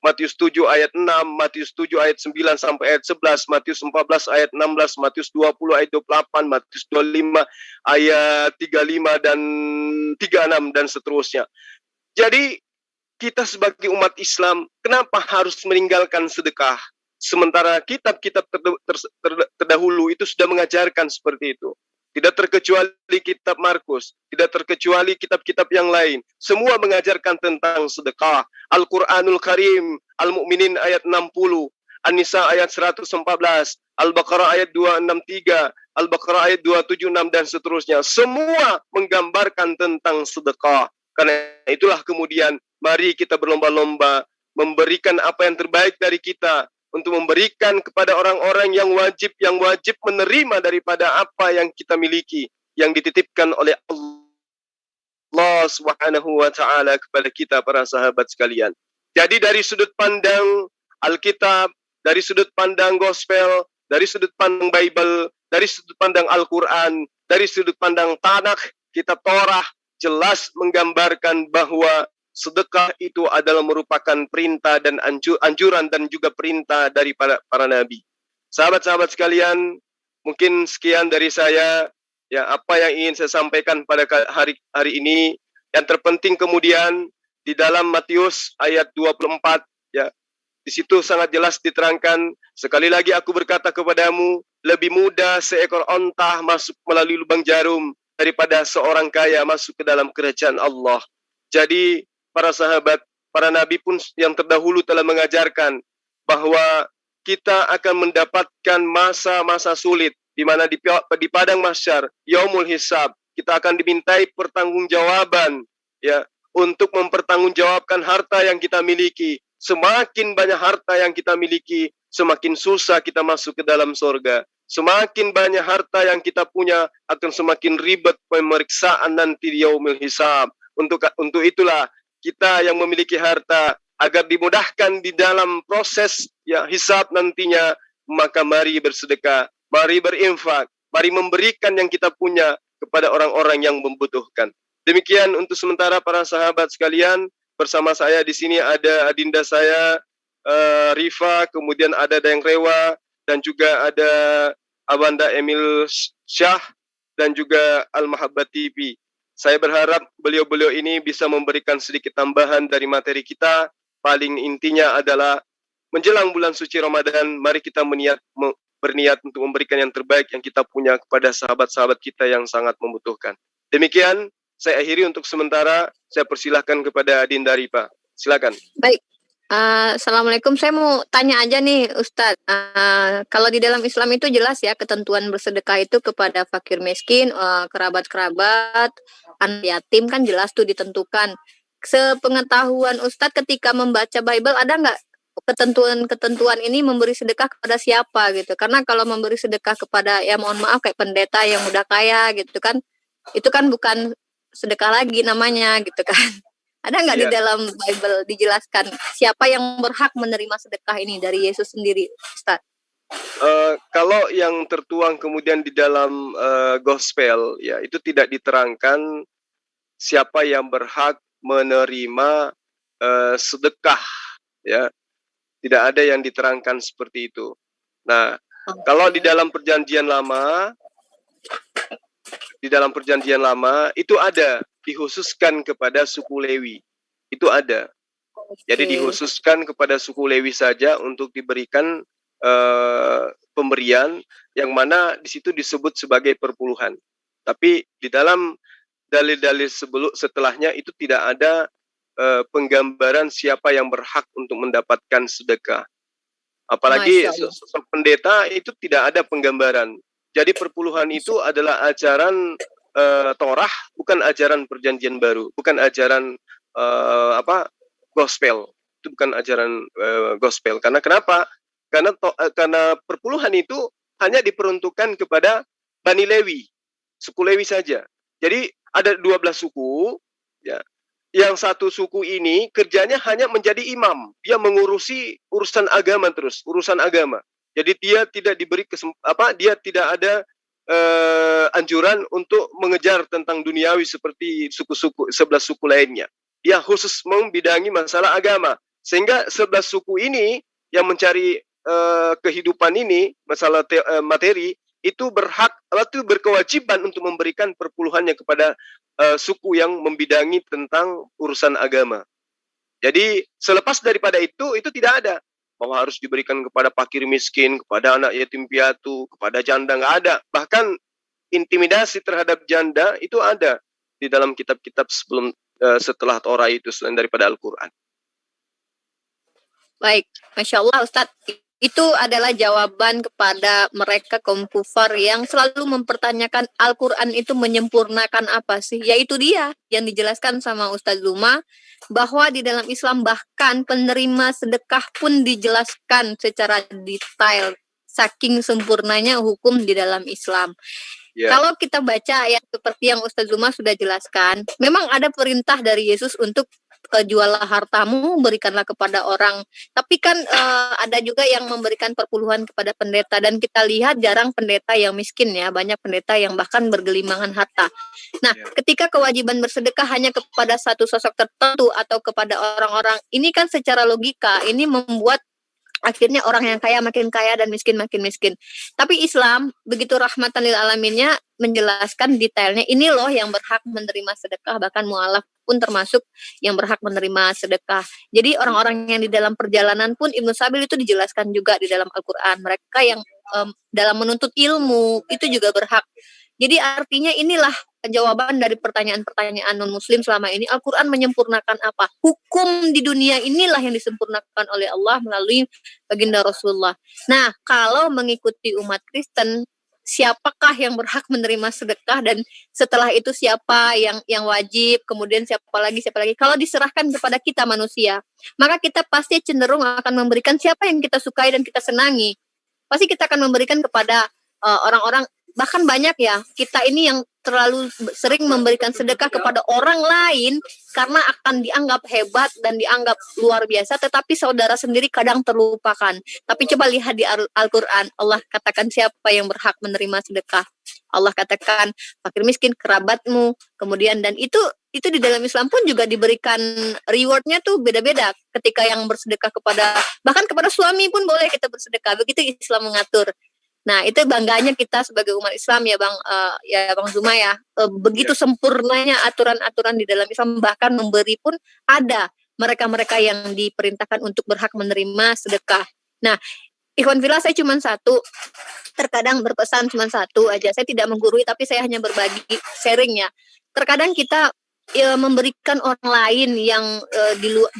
Matius 7 ayat 6, Matius 7 ayat 9 sampai ayat 11, Matius 14 ayat 16, Matius 20 ayat 28, Matius 25 ayat 35 dan 36 dan seterusnya. Jadi kita sebagai umat Islam, kenapa harus meninggalkan sedekah? Sementara kitab-kitab terdahulu itu sudah mengajarkan seperti itu. Tidak terkecuali kitab Markus, tidak terkecuali kitab-kitab yang lain. Semua mengajarkan tentang sedekah. Al-Quranul Karim, Al-Mu'minin ayat 60, An-Nisa ayat 114, Al-Baqarah ayat 263, Al-Baqarah ayat 276 dan seterusnya. Semua menggambarkan tentang sedekah. Karena itulah kemudian mari kita berlomba-lomba memberikan apa yang terbaik dari kita, untuk memberikan kepada orang-orang yang wajib menerima daripada apa yang kita miliki, yang dititipkan oleh Allah Subhanahu wa taala kepada kita, para sahabat sekalian. Jadi dari sudut pandang Alkitab, dari sudut pandang gospel, dari sudut pandang Bible, dari sudut pandang Al-Quran, dari sudut pandang Tanakh, kitab Torah, jelas menggambarkan bahwa sedekah itu adalah merupakan perintah dan anjuran dan juga perintah dari para nabi. Sahabat-sahabat sekalian, mungkin sekian dari saya, ya, apa yang ingin saya sampaikan pada hari ini. Yang terpenting kemudian di dalam Matius ayat 24, ya, Di situ sangat jelas diterangkan, sekali lagi aku berkata kepadamu, lebih mudah seekor onta masuk melalui lubang jarum daripada seorang kaya masuk ke dalam kerajaan Allah. Jadi para sahabat, para nabi pun yang terdahulu telah mengajarkan bahwa kita akan mendapatkan masa-masa sulit di mana di padang mahsyar, yaumul hisab, kita akan dimintai pertanggungjawaban ya untuk mempertanggungjawabkan harta yang kita miliki. Semakin banyak harta yang kita miliki, semakin susah kita masuk ke dalam surga. Semakin banyak harta yang kita punya, akan semakin ribet pemeriksaan nanti di yaumil hisab. Untuk itulah kita yang memiliki harta, agar dimudahkan di dalam proses ya hisab nantinya, maka mari bersedekah, mari berinfak, mari memberikan yang kita punya kepada orang-orang yang membutuhkan. Demikian untuk sementara para sahabat sekalian. Bersama saya di sini ada adinda saya, Rifa, kemudian ada Dayang Rewa, dan juga ada Abanda Emil Syah, dan juga Al-Mahabbat TV. Saya berharap beliau-beliau ini bisa memberikan sedikit tambahan dari materi kita. Paling intinya adalah menjelang bulan suci Ramadan, mari kita berniat untuk memberikan yang terbaik yang kita punya kepada sahabat-sahabat kita yang sangat membutuhkan. Demikian, saya akhiri untuk sementara. Saya persilahkan kepada Adinda Rifa. Silakan. Baik. Assalamualaikum. Saya mau tanya aja nih, Ustadz. Kalau di dalam Islam itu jelas ya ketentuan bersedekah itu kepada fakir miskin, kerabat-kerabat, anak yatim kan jelas tuh ditentukan. Sepengetahuan Ustadz ketika membaca Bible ada nggak ketentuan-ketentuan ini memberi sedekah kepada siapa gitu? Karena kalau memberi sedekah kepada ya mohon maaf kayak pendeta yang udah kaya gitu kan, itu kan bukan sedekah lagi namanya gitu kan. Ada nggak di dalam Bible dijelaskan siapa yang berhak menerima sedekah ini dari Yesus sendiri, Ustaz? Kalau yang tertuang kemudian di dalam gospel ya itu tidak diterangkan siapa yang berhak menerima sedekah ya. Tidak ada yang diterangkan seperti itu. Nah, kalau di dalam perjanjian lama itu ada dikhususkan kepada suku Lewi. Itu ada. Jadi dikhususkan kepada suku Lewi saja untuk diberikan pemberian yang mana di situ disebut sebagai perpuluhan. Tapi di dalam dalil-dalil setelahnya itu tidak ada penggambaran siapa yang berhak untuk mendapatkan sedekah. Apalagi sosok pendeta itu tidak ada penggambaran. Jadi perpuluhan itu adalah ajaran Torah, bukan ajaran perjanjian baru, bukan ajaran gospel. Itu bukan ajaran gospel. Karena kenapa? Karena perpuluhan itu hanya diperuntukkan kepada Bani Lewi, suku Lewi saja. Jadi ada 12 suku, ya. Yang satu suku ini kerjanya hanya menjadi imam. Dia mengurusi urusan agama terus, urusan agama. Jadi dia tidak diberi dia tidak ada anjuran untuk mengejar tentang duniawi seperti suku-suku 11 suku lainnya. Dia khusus membidangi masalah agama. Sehingga 11 suku ini yang mencari kehidupan ini, masalah materi, itu berkewajiban untuk memberikan perpuluhannya kepada suku yang membidangi tentang urusan agama. Jadi selepas daripada itu tidak ada bahwa harus diberikan kepada fakir miskin, kepada anak yatim piatu, kepada janda, nggak ada. Bahkan intimidasi terhadap janda itu ada di dalam kitab-kitab setelah Torah itu selain daripada Al-Quran. Baik, Masya Allah Ustadz. Itu adalah jawaban kepada mereka kaum kufar yang selalu mempertanyakan Al-Quran itu menyempurnakan apa sih? Yaitu dia yang dijelaskan sama Ustadz Zuma, bahwa di dalam Islam bahkan penerima sedekah pun dijelaskan secara detail, saking sempurnanya hukum di dalam Islam. Kalau kita baca ya seperti yang Ustadz Zuma sudah jelaskan, memang ada perintah dari Yesus untuk jualah hartamu, berikanlah kepada orang. Tapi kan ada juga yang memberikan perpuluhan kepada pendeta, dan kita lihat jarang pendeta yang miskin ya, banyak pendeta yang bahkan bergelimangan harta. Nah, ketika kewajiban bersedekah hanya kepada satu sosok tertentu atau kepada orang-orang, ini kan secara logika ini membuat Akhirnya orang yang kaya makin kaya dan miskin makin miskin. Tapi Islam begitu rahmatan lil alaminnya menjelaskan detailnya, ini loh yang berhak menerima sedekah, bahkan mualaf pun termasuk yang berhak menerima sedekah. Jadi orang-orang yang di dalam perjalanan pun Ibnu Sabil itu dijelaskan juga di dalam Al-Qur'an. Mereka yang dalam menuntut ilmu itu juga berhak. Jadi artinya inilah jawaban dari pertanyaan-pertanyaan non-muslim selama ini. Al-Quran menyempurnakan apa? Hukum di dunia inilah yang disempurnakan oleh Allah melalui baginda Rasulullah. Nah, kalau mengikuti umat Kristen, siapakah yang berhak menerima sedekah, dan setelah itu siapa yang wajib, kemudian siapa lagi. Kalau diserahkan kepada kita manusia, maka kita pasti cenderung akan memberikan siapa yang kita sukai dan kita senangi. Pasti kita akan memberikan kepada orang-orang, bahkan banyak ya, kita ini yang terlalu sering memberikan sedekah kepada orang lain karena akan dianggap hebat dan dianggap luar biasa, tetapi saudara sendiri kadang terlupakan. Tapi coba lihat di Al-Quran, Allah katakan siapa yang berhak menerima sedekah. Allah katakan fakir miskin, kerabatmu, kemudian, dan itu di dalam Islam pun juga diberikan rewardnya tuh beda-beda. Ketika yang bersedekah kepada, bahkan kepada suami pun boleh kita bersedekah, begitu Islam mengatur. Nah, itu bangganya kita sebagai umat Islam ya Bang Zuma ya. Begitu sempurnanya aturan-aturan di dalam Islam, bahkan memberi pun ada mereka-mereka yang diperintahkan untuk berhak menerima sedekah. Nah, ikhwan fillah, saya cuma satu, terkadang berpesan cuma satu aja. Saya tidak menggurui, tapi saya hanya berbagi sharing ya. Terkadang kita memberikan orang lain yang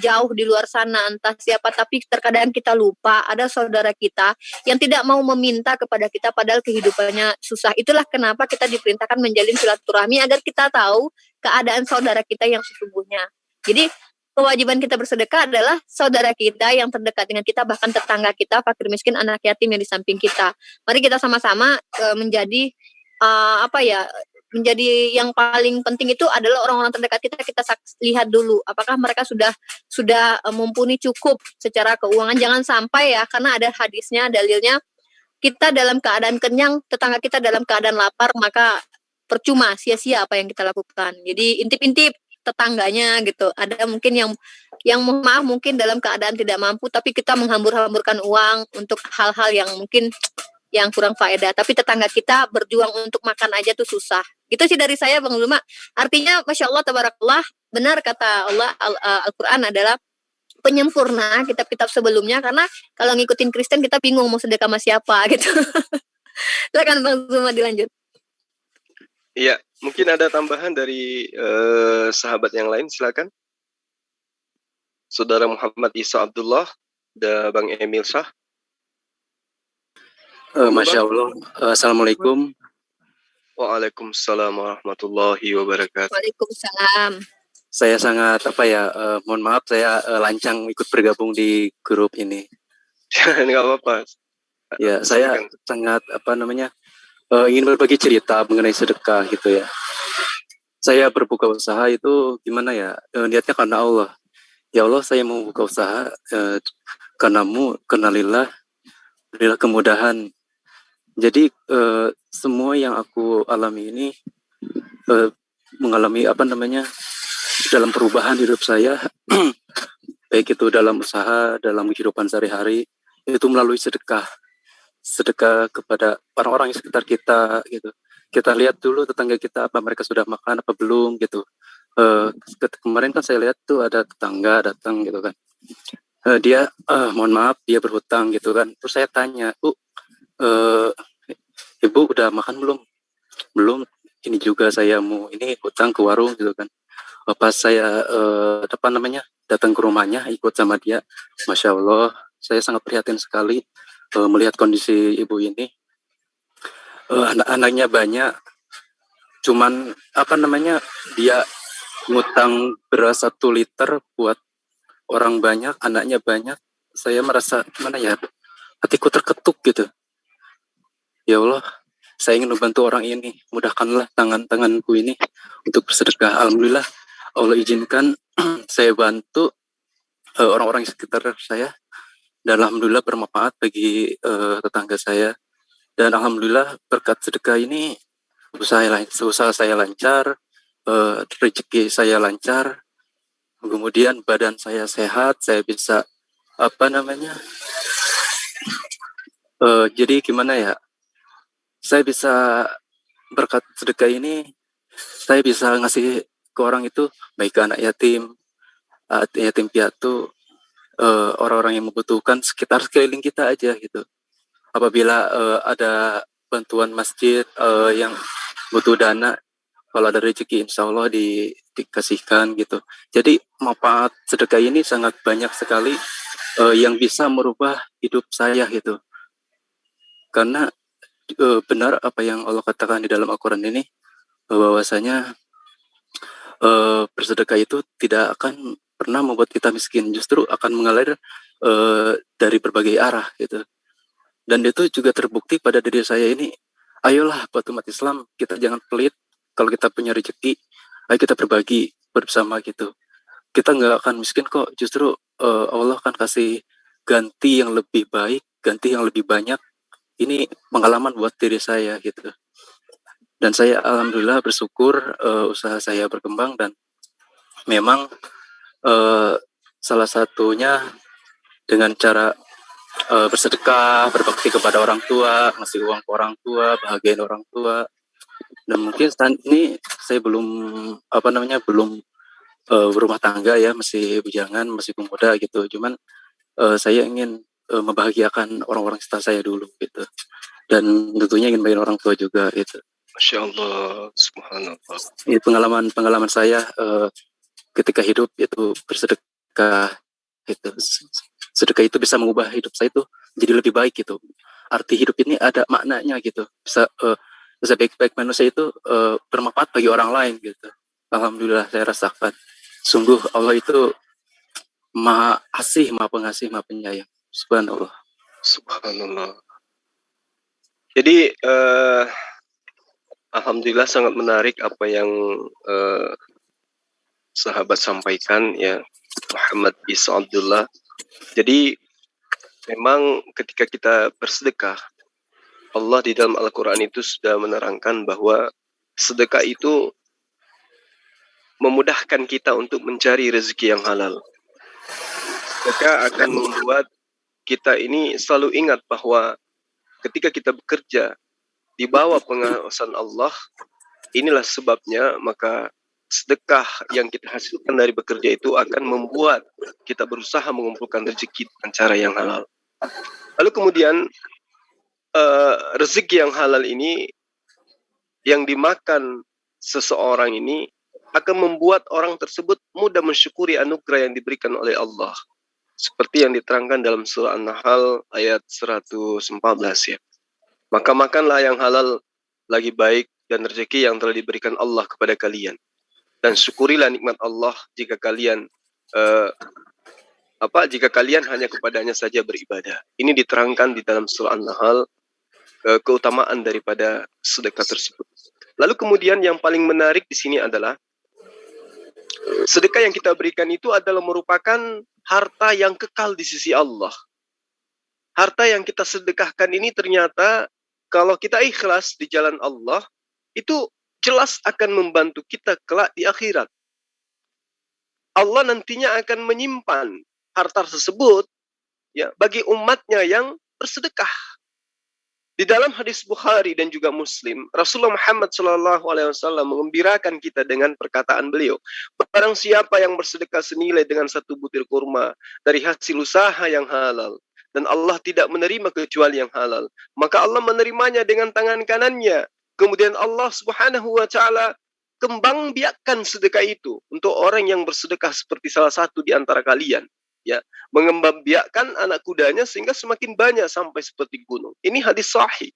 jauh di luar sana entah siapa, tapi terkadang kita lupa ada saudara kita yang tidak mau meminta kepada kita padahal kehidupannya susah. Itulah kenapa kita diperintahkan menjalin silaturahmi agar kita tahu keadaan saudara kita yang sesungguhnya. Jadi kewajiban kita bersedekah adalah saudara kita yang terdekat dengan kita, bahkan tetangga kita, fakir miskin, anak yatim yang di samping kita. Mari kita sama-sama menjadi menjadi yang paling penting itu adalah orang-orang terdekat kita. Kita lihat dulu apakah mereka sudah mumpuni cukup secara keuangan. Jangan sampai ya, karena ada hadisnya, dalilnya, kita dalam keadaan kenyang, tetangga kita dalam keadaan lapar, maka percuma, sia-sia apa yang kita lakukan. Jadi intip-intip tetangganya gitu. Ada mungkin yang maaf mungkin dalam keadaan tidak mampu, tapi kita menghambur-hamburkan uang untuk hal-hal yang mungkin yang kurang faedah, tapi tetangga kita berjuang untuk makan aja tuh susah. Gitu sih dari saya Bang Zuma. Artinya Masya Allah tabarakallah, benar kata Allah, Al-Quran adalah penyempurna kitab-kitab sebelumnya, karena kalau ngikutin Kristen kita bingung mau sedekah sama siapa gitu. Silakan Bang Zuma dilanjut. Iya, mungkin ada tambahan dari sahabat yang lain, silakan. Saudara Muhammad Isa Abdullah dan Bang Emil Shah. Masya Allah. Assalamualaikum. Waalaikumsalam warahmatullahi wabarakatuh. Waalaikumsalam. Saya sangat mohon maaf saya lancang ikut bergabung di grup ini. Enggak apa-apa. Ya, saya sangat ingin berbagi cerita mengenai sedekah gitu ya. Saya berbuka usaha itu gimana ya? Niatnya karena Allah. Ya Allah, saya mau buka usaha karenamu, karenalillah, berilah kemudahan. Jadi semua yang aku alami ini mengalami dalam perubahan hidup saya, baik itu dalam usaha, dalam kehidupan sehari-hari, itu melalui sedekah kepada orang-orang di sekitar kita gitu. Kita lihat dulu tetangga kita, apa mereka sudah makan apa belum gitu. Kemarin kan saya lihat tuh ada tetangga datang gitu kan, dia mohon maaf dia berhutang gitu kan. Terus saya tanya, Ibu udah makan belum? Belum. Ini juga saya mau hutang ke warung gitu kan. Pas saya datang ke rumahnya, ikut sama dia, Masya Allah, saya sangat prihatin sekali melihat kondisi ibu ini. Anak-anaknya banyak, cuman dia ngutang beras 1 liter buat orang banyak, anaknya banyak. Saya merasa hatiku terketuk gitu. Ya Allah, saya ingin membantu orang ini. Mudahkanlah tangan-tanganku ini untuk bersedekah. Alhamdulillah, Allah izinkan saya bantu orang-orang di sekitar saya. Dan Alhamdulillah bermanfaat bagi tetangga saya. Dan Alhamdulillah berkat sedekah ini usaha saya lancar, rezeki saya lancar, kemudian badan saya sehat, saya bisa Jadi gimana ya? Saya bisa berkat sedekah ini, saya bisa ngasih ke orang itu, baik ke anak yatim piatu, orang-orang yang membutuhkan sekitar sekeliling kita aja gitu. Apabila ada bantuan masjid yang butuh dana, kalau ada rezeki insya Allah dikasihkan gitu. Jadi manfaat sedekah ini sangat banyak sekali yang bisa merubah hidup saya gitu. Karena benar apa yang Allah katakan di dalam Al-Quran ini, bahwasanya bersedekah itu tidak akan pernah membuat kita miskin, justru akan mengalir dari berbagai arah gitu. Dan itu juga terbukti pada diri saya ini. Ayolah buat umat Islam, kita jangan pelit. Kalau kita punya rezeki, ayo kita berbagi bersama gitu. Kita nggak akan miskin kok, justru Allah akan kasih ganti yang lebih baik, ganti yang lebih banyak. Ini pengalaman buat diri saya gitu. Dan saya alhamdulillah bersyukur usaha saya berkembang, dan memang salah satunya dengan cara bersedekah, berbakti kepada orang tua, ngasih uang ke orang tua, bahagiain orang tua. Dan mungkin saat ini saya belum belum berumah tangga ya, masih bujangan, masih pemuda gitu. Cuman saya ingin membahagiakan orang-orang sekitar saya dulu gitu. Dan tentunya ingin bahagiain orang tua juga gitu. Masya Allah, subhanallah. Ini pengalaman saya ketika hidup itu bersedekah itu. Sedekah itu bisa mengubah hidup saya itu jadi lebih baik gitu. Arti hidup ini ada maknanya gitu. Bisa baik-baik manusia itu bermanfaat bagi orang lain gitu. Alhamdulillah saya rasakan. Sungguh Allah itu Maha Asih, Maha Pengasih, Maha Penyayang. Subhanallah. Subhanallah. Jadi alhamdulillah sangat menarik apa yang sahabat sampaikan ya, Muhammad Isa Abdullah. Jadi memang ketika kita bersedekah, Allah di dalam Al-Quran itu sudah menerangkan bahwa sedekah itu memudahkan kita untuk mencari rezeki yang halal. Sedekah akan membuat kita ini selalu ingat bahwa ketika kita bekerja di bawah pengawasan Allah, inilah sebabnya maka sedekah yang kita hasilkan dari bekerja itu akan membuat kita berusaha mengumpulkan rezeki dengan cara yang halal. Lalu kemudian rezeki yang halal ini yang dimakan seseorang ini akan membuat orang tersebut mudah mensyukuri anugerah yang diberikan oleh Allah. Seperti yang diterangkan dalam surah An-Nahl ayat 114 ya. Maka makanlah yang halal lagi baik dan rezeki yang telah diberikan Allah kepada kalian. Dan syukurilah nikmat Allah jika kalian jika kalian hanya kepadanya saja beribadah. Ini diterangkan di dalam surah An-Nahl keutamaan daripada sedekah tersebut. Lalu kemudian yang paling menarik di sini adalah sedekah yang kita berikan itu adalah merupakan harta yang kekal di sisi Allah. Harta yang kita sedekahkan ini ternyata kalau kita ikhlas di jalan Allah, itu jelas akan membantu kita kelak di akhirat. Allah nantinya akan menyimpan harta tersebut ya bagi umatnya yang bersedekah. Di dalam hadis Bukhari dan juga Muslim, Rasulullah Muhammad SAW mengembirakan kita dengan perkataan beliau, barang siapa yang bersedekah senilai dengan 1 butir kurma dari hasil usaha yang halal, dan Allah tidak menerima kecuali yang halal, maka Allah menerimanya dengan tangan kanannya. Kemudian Allah Subhanahu wa taala kembang biakkan sedekah itu untuk orang yang bersedekah seperti salah satu di antara kalian. Ya, mengembang biakkan anak kudanya sehingga semakin banyak sampai seperti gunung. Ini hadis sahih.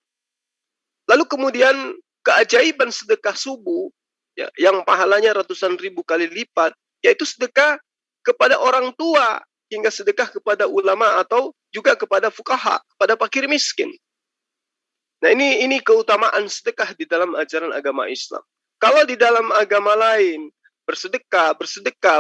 Lalu kemudian keajaiban sedekah subuh ya, yang pahalanya ratusan ribu kali lipat, yaitu sedekah kepada orang tua hingga sedekah kepada ulama atau juga kepada fuqaha, kepada fakir miskin. Nah, ini keutamaan sedekah di dalam ajaran agama Islam. Kalau di dalam agama lain bersedekah,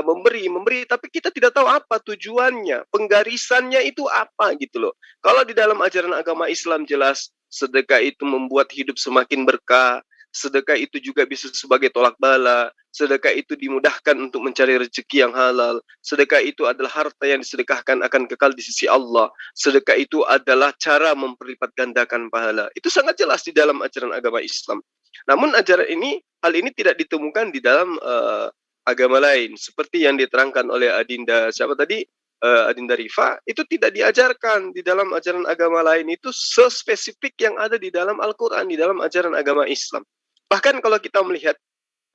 memberi, tapi kita tidak tahu apa tujuannya, penggarisannya itu apa gitu loh. Kalau di dalam ajaran agama Islam jelas sedekah itu membuat hidup semakin berkah, sedekah itu juga bisa sebagai tolak bala, sedekah itu dimudahkan untuk mencari rezeki yang halal, sedekah itu adalah harta yang disedekahkan akan kekal di sisi Allah, sedekah itu adalah cara memperlipat gandakan pahala. Itu sangat jelas di dalam ajaran agama Islam. Namun hal ini tidak ditemukan di dalam agama lain, seperti yang diterangkan oleh Adinda siapa tadi? Adinda Rifa, itu tidak diajarkan di dalam ajaran agama lain, itu sespesifik yang ada di dalam Al-Quran, di dalam ajaran agama Islam. Bahkan kalau kita melihat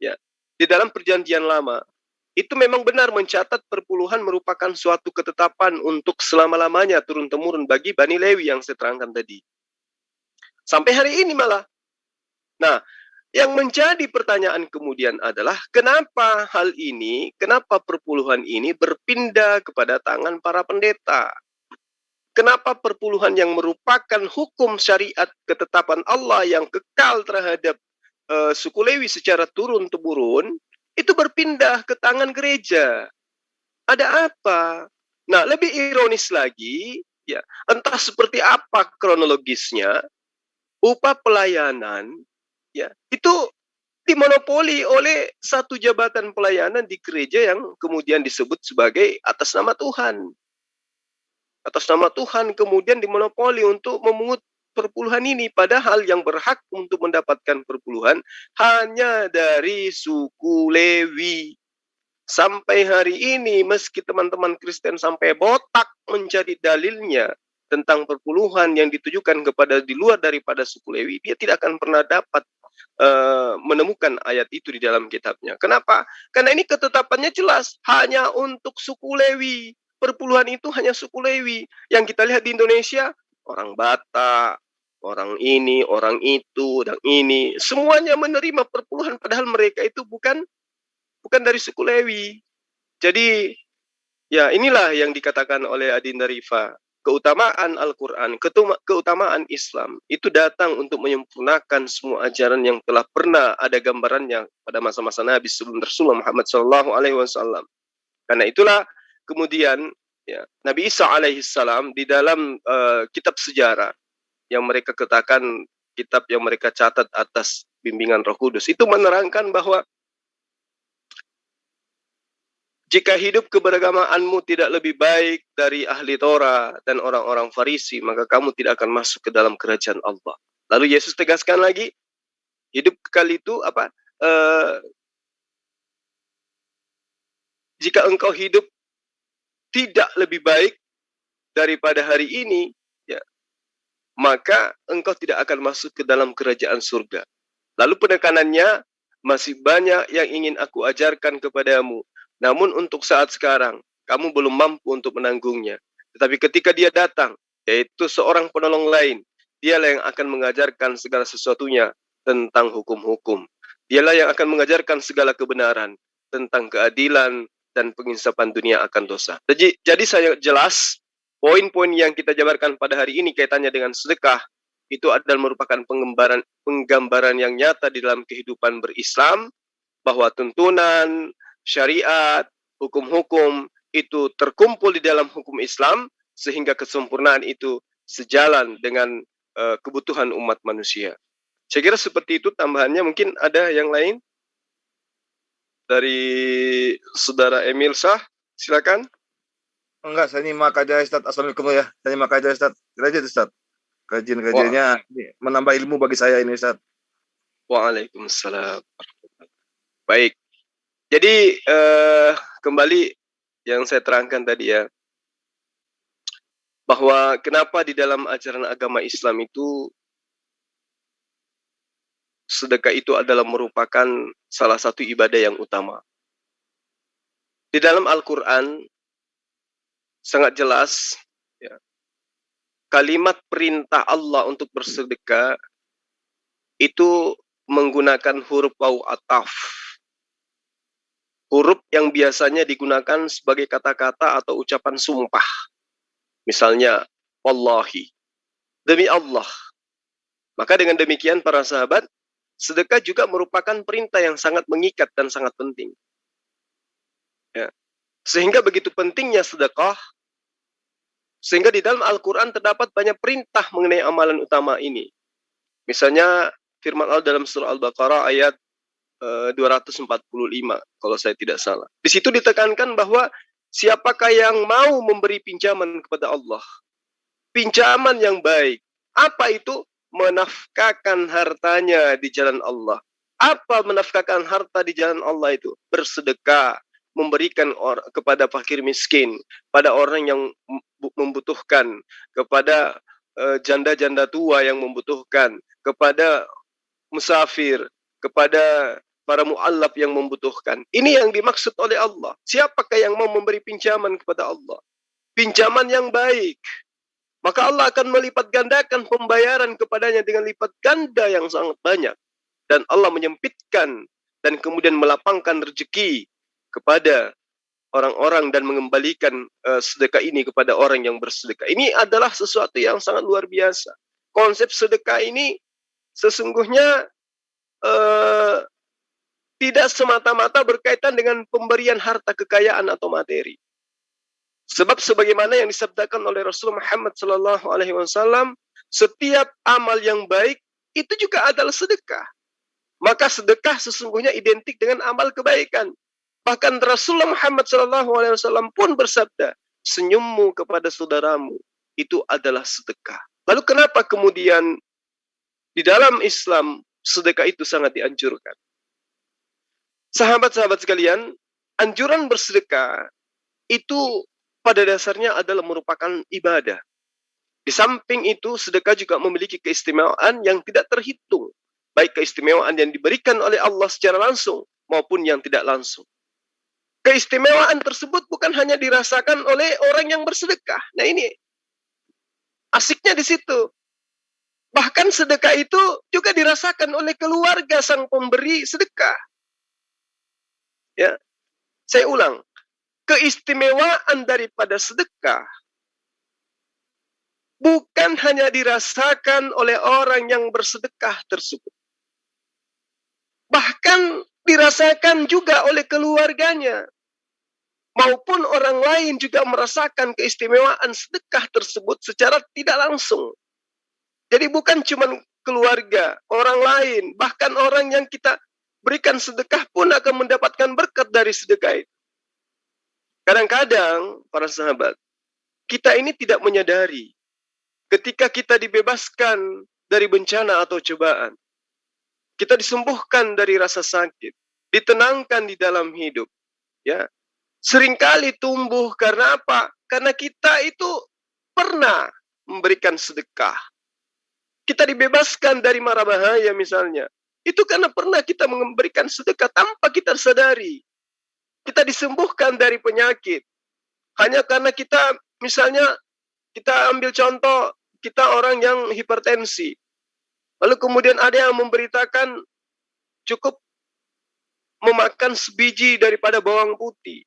ya di dalam perjanjian lama, itu memang benar mencatat perpuluhan merupakan suatu ketetapan untuk selama-lamanya turun-temurun bagi Bani Lewi yang saya terangkan tadi. Sampai hari ini malah. Nah, yang menjadi pertanyaan kemudian adalah kenapa perpuluhan ini berpindah kepada tangan para pendeta? Kenapa perpuluhan yang merupakan hukum syariat ketetapan Allah yang kekal terhadap suku Lewi secara turun-temurun itu berpindah ke tangan gereja? Ada apa? Nah, lebih ironis lagi, ya, entah seperti apa kronologisnya, upah pelayanan ya, itu dimonopoli oleh satu jabatan pelayanan di gereja yang kemudian disebut sebagai atas nama Tuhan. Atas nama Tuhan kemudian dimonopoli untuk memungut perpuluhan ini, padahal yang berhak untuk mendapatkan perpuluhan hanya dari suku Lewi. Sampai hari ini, meski teman-teman Kristen sampai botak mencari dalilnya tentang perpuluhan yang ditujukan kepada di luar daripada suku Lewi, dia tidak akan pernah dapat menemukan ayat itu di dalam kitabnya. Kenapa? Karena ini ketetapannya jelas, hanya untuk suku Lewi. Perpuluhan itu hanya suku Lewi. Yang kita lihat di Indonesia, orang Batak, orang ini, orang itu, dan ini, semuanya menerima perpuluhan, padahal mereka itu bukan dari suku Lewi. Jadi, ya inilah yang dikatakan oleh Adinda Rifa. Keutamaan Al-Quran, keutamaan Islam itu datang untuk menyempurnakan semua ajaran yang telah pernah ada gambarannya pada masa-masa Nabi sebelum Rasulullah Muhammad SAW. Karena itulah kemudian ya, Nabi Isa alaihissalam di dalam kitab sejarah yang mereka katakan kitab yang mereka catat atas bimbingan Roh Kudus itu menerangkan bahwa jika hidup keberagamaanmu tidak lebih baik dari ahli Torah dan orang-orang Farisi, maka kamu tidak akan masuk ke dalam kerajaan Allah. Lalu Yesus tegaskan lagi, hidup kekal itu apa? Jika engkau hidup tidak lebih baik daripada hari ini, ya, maka engkau tidak akan masuk ke dalam kerajaan surga. Lalu penekanannya, masih banyak yang ingin aku ajarkan kepadamu. Namun untuk saat sekarang, kamu belum mampu untuk menanggungnya. Tetapi ketika dia datang, yaitu seorang penolong lain, dialah yang akan mengajarkan segala sesuatunya tentang hukum-hukum. Dialah yang akan mengajarkan segala kebenaran tentang keadilan dan penginsapan dunia akan dosa. Jadi saya jelas, poin-poin yang kita jabarkan pada hari ini kaitannya dengan sedekah, itu adalah merupakan penggambaran yang nyata di dalam kehidupan berislam, bahwa tuntunan, syariat, hukum-hukum itu terkumpul di dalam hukum Islam sehingga kesempurnaan itu sejalan dengan kebutuhan umat manusia. Saya kira seperti itu tambahannya. Mungkin ada yang lain dari Saudara Emil Shah, silakan. Enggak, saya nyimak aja Ustaz. Assalamualaikum ya. Saya nyimak aja Ustaz. Kira Ustaz. Kajian-kajiannya menambah ilmu bagi saya ini Ustaz. Waalaikumsalam. Baik. Jadi kembali yang saya terangkan tadi ya, bahwa kenapa di dalam ajaran agama Islam itu sedekah itu adalah merupakan salah satu ibadah yang utama. Di dalam Al-Quran sangat jelas ya, kalimat perintah Allah untuk bersedekah itu menggunakan huruf waw ataf. Huruf yang biasanya digunakan sebagai kata-kata atau ucapan sumpah. Misalnya, Wallahi, demi Allah. Maka dengan demikian para sahabat, sedekah juga merupakan perintah yang sangat mengikat dan sangat penting. Ya. Sehingga begitu pentingnya sedekah, sehingga di dalam Al-Quran terdapat banyak perintah mengenai amalan utama ini. Misalnya, firman Allah dalam surah Al-Baqarah ayat 245 kalau saya tidak salah. Di situ ditekankan bahwa siapakah yang mau memberi pinjaman kepada Allah, pinjaman yang baik. Apa itu? Menafkahkan hartanya di jalan Allah. Apa menafkahkan harta di jalan Allah itu? Bersedekah, memberikan kepada fakir miskin, pada orang yang membutuhkan, kepada janda-janda tua yang membutuhkan, kepada musafir, kepada para mu'allaf yang membutuhkan. Ini yang dimaksud oleh Allah. Siapakah yang mau memberi pinjaman kepada Allah? Pinjaman yang baik. Maka Allah akan melipat gandakan pembayaran kepadanya dengan lipat ganda yang sangat banyak. Dan Allah menyempitkan dan kemudian melapangkan rezeki kepada orang-orang dan mengembalikan sedekah ini kepada orang yang bersedekah. Ini adalah sesuatu yang sangat luar biasa. Konsep sedekah ini sesungguhnya tidak semata-mata berkaitan dengan pemberian harta kekayaan atau materi. Sebab sebagaimana yang disabdakan oleh Rasul Muhammad SAW, setiap amal yang baik itu juga adalah sedekah. Maka sedekah sesungguhnya identik dengan amal kebaikan. Bahkan Rasulullah Muhammad SAW pun bersabda, senyummu kepada saudaramu itu adalah sedekah. Lalu kenapa kemudian di dalam Islam sedekah itu sangat dianjurkan? Sahabat-sahabat sekalian, anjuran bersedekah itu pada dasarnya adalah merupakan ibadah. Di samping itu, sedekah juga memiliki keistimewaan yang tidak terhitung. Baik keistimewaan yang diberikan oleh Allah secara langsung maupun yang tidak langsung. Keistimewaan tersebut bukan hanya dirasakan oleh orang yang bersedekah. Nah ini asiknya di situ. Bahkan sedekah itu juga dirasakan oleh keluarga sang pemberi sedekah. Ya, saya ulang, keistimewaan daripada sedekah bukan hanya dirasakan oleh orang yang bersedekah tersebut, bahkan dirasakan juga oleh keluarganya, maupun orang lain juga merasakan keistimewaan sedekah tersebut secara tidak langsung. Jadi bukan cuma keluarga, orang lain, bahkan orang yang kita berikan sedekah pun akan mendapatkan berkat dari sedekah itu. Kadang-kadang, para sahabat, kita ini tidak menyadari ketika kita dibebaskan dari bencana atau cobaan, kita disembuhkan dari rasa sakit, ditenangkan di dalam hidup. Ya, seringkali tumbuh karena apa? Karena kita itu pernah memberikan sedekah. Kita dibebaskan dari mara bahaya misalnya. Itu karena pernah kita memberikan sedekah tanpa kita sadari. Kita disembuhkan dari penyakit. Hanya karena kita, misalnya, kita ambil contoh, kita orang yang hipertensi. Lalu kemudian ada yang memberitakan, cukup memakan sebiji daripada bawang putih,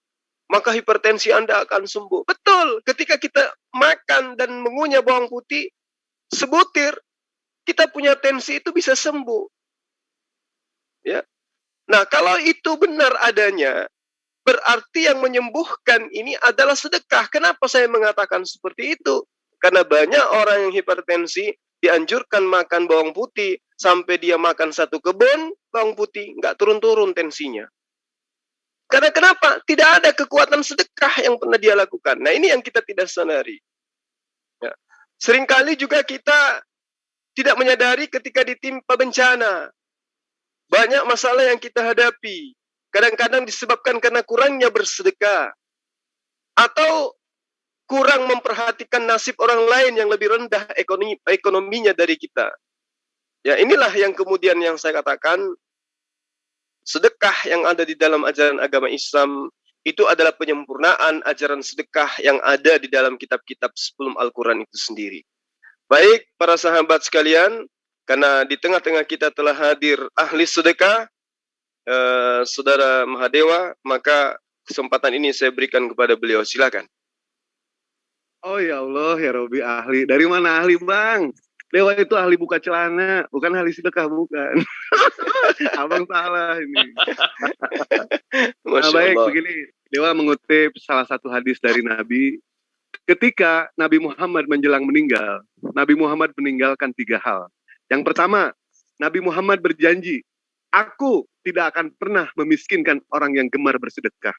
maka hipertensi Anda akan sembuh. Betul, ketika kita makan dan mengunyah bawang putih, sebutir, kita punya tensi itu bisa sembuh. Ya. Nah, kalau itu benar adanya, berarti yang menyembuhkan ini adalah sedekah. Kenapa saya mengatakan seperti itu? Karena banyak orang yang hipertensi dianjurkan makan bawang putih, sampai dia makan satu kebun bawang putih, nggak turun-turun tensinya. Karena kenapa? Tidak ada kekuatan sedekah yang pernah dia lakukan. Nah, ini yang kita tidak sadari. Ya. Seringkali juga kita tidak menyadari ketika ditimpa bencana. Banyak masalah yang kita hadapi. Kadang-kadang disebabkan karena kurangnya bersedekah. Atau kurang memperhatikan nasib orang lain yang lebih rendah ekonominya dari kita. Ya, inilah yang kemudian yang saya katakan, sedekah yang ada di dalam ajaran agama Islam itu adalah penyempurnaan ajaran sedekah yang ada di dalam kitab-kitab sebelum Al-Quran itu sendiri. Baik, para sahabat sekalian, karena di tengah-tengah kita telah hadir ahli sedekah, Saudara Mahadewa, maka kesempatan ini saya berikan kepada beliau. Silakan. Oh ya Allah, ya Robi, ahli. Dari mana ahli, Bang? Dewa itu ahli buka celana, bukan ahli sedekah, bukan. Abang salah ini. Nah, baik, begini. Dewa mengutip salah satu hadis dari Nabi. Ketika Nabi Muhammad menjelang meninggal, Nabi Muhammad meninggalkan 3 hal. Yang pertama, Nabi Muhammad berjanji, aku tidak akan pernah memiskinkan orang yang gemar bersedekah.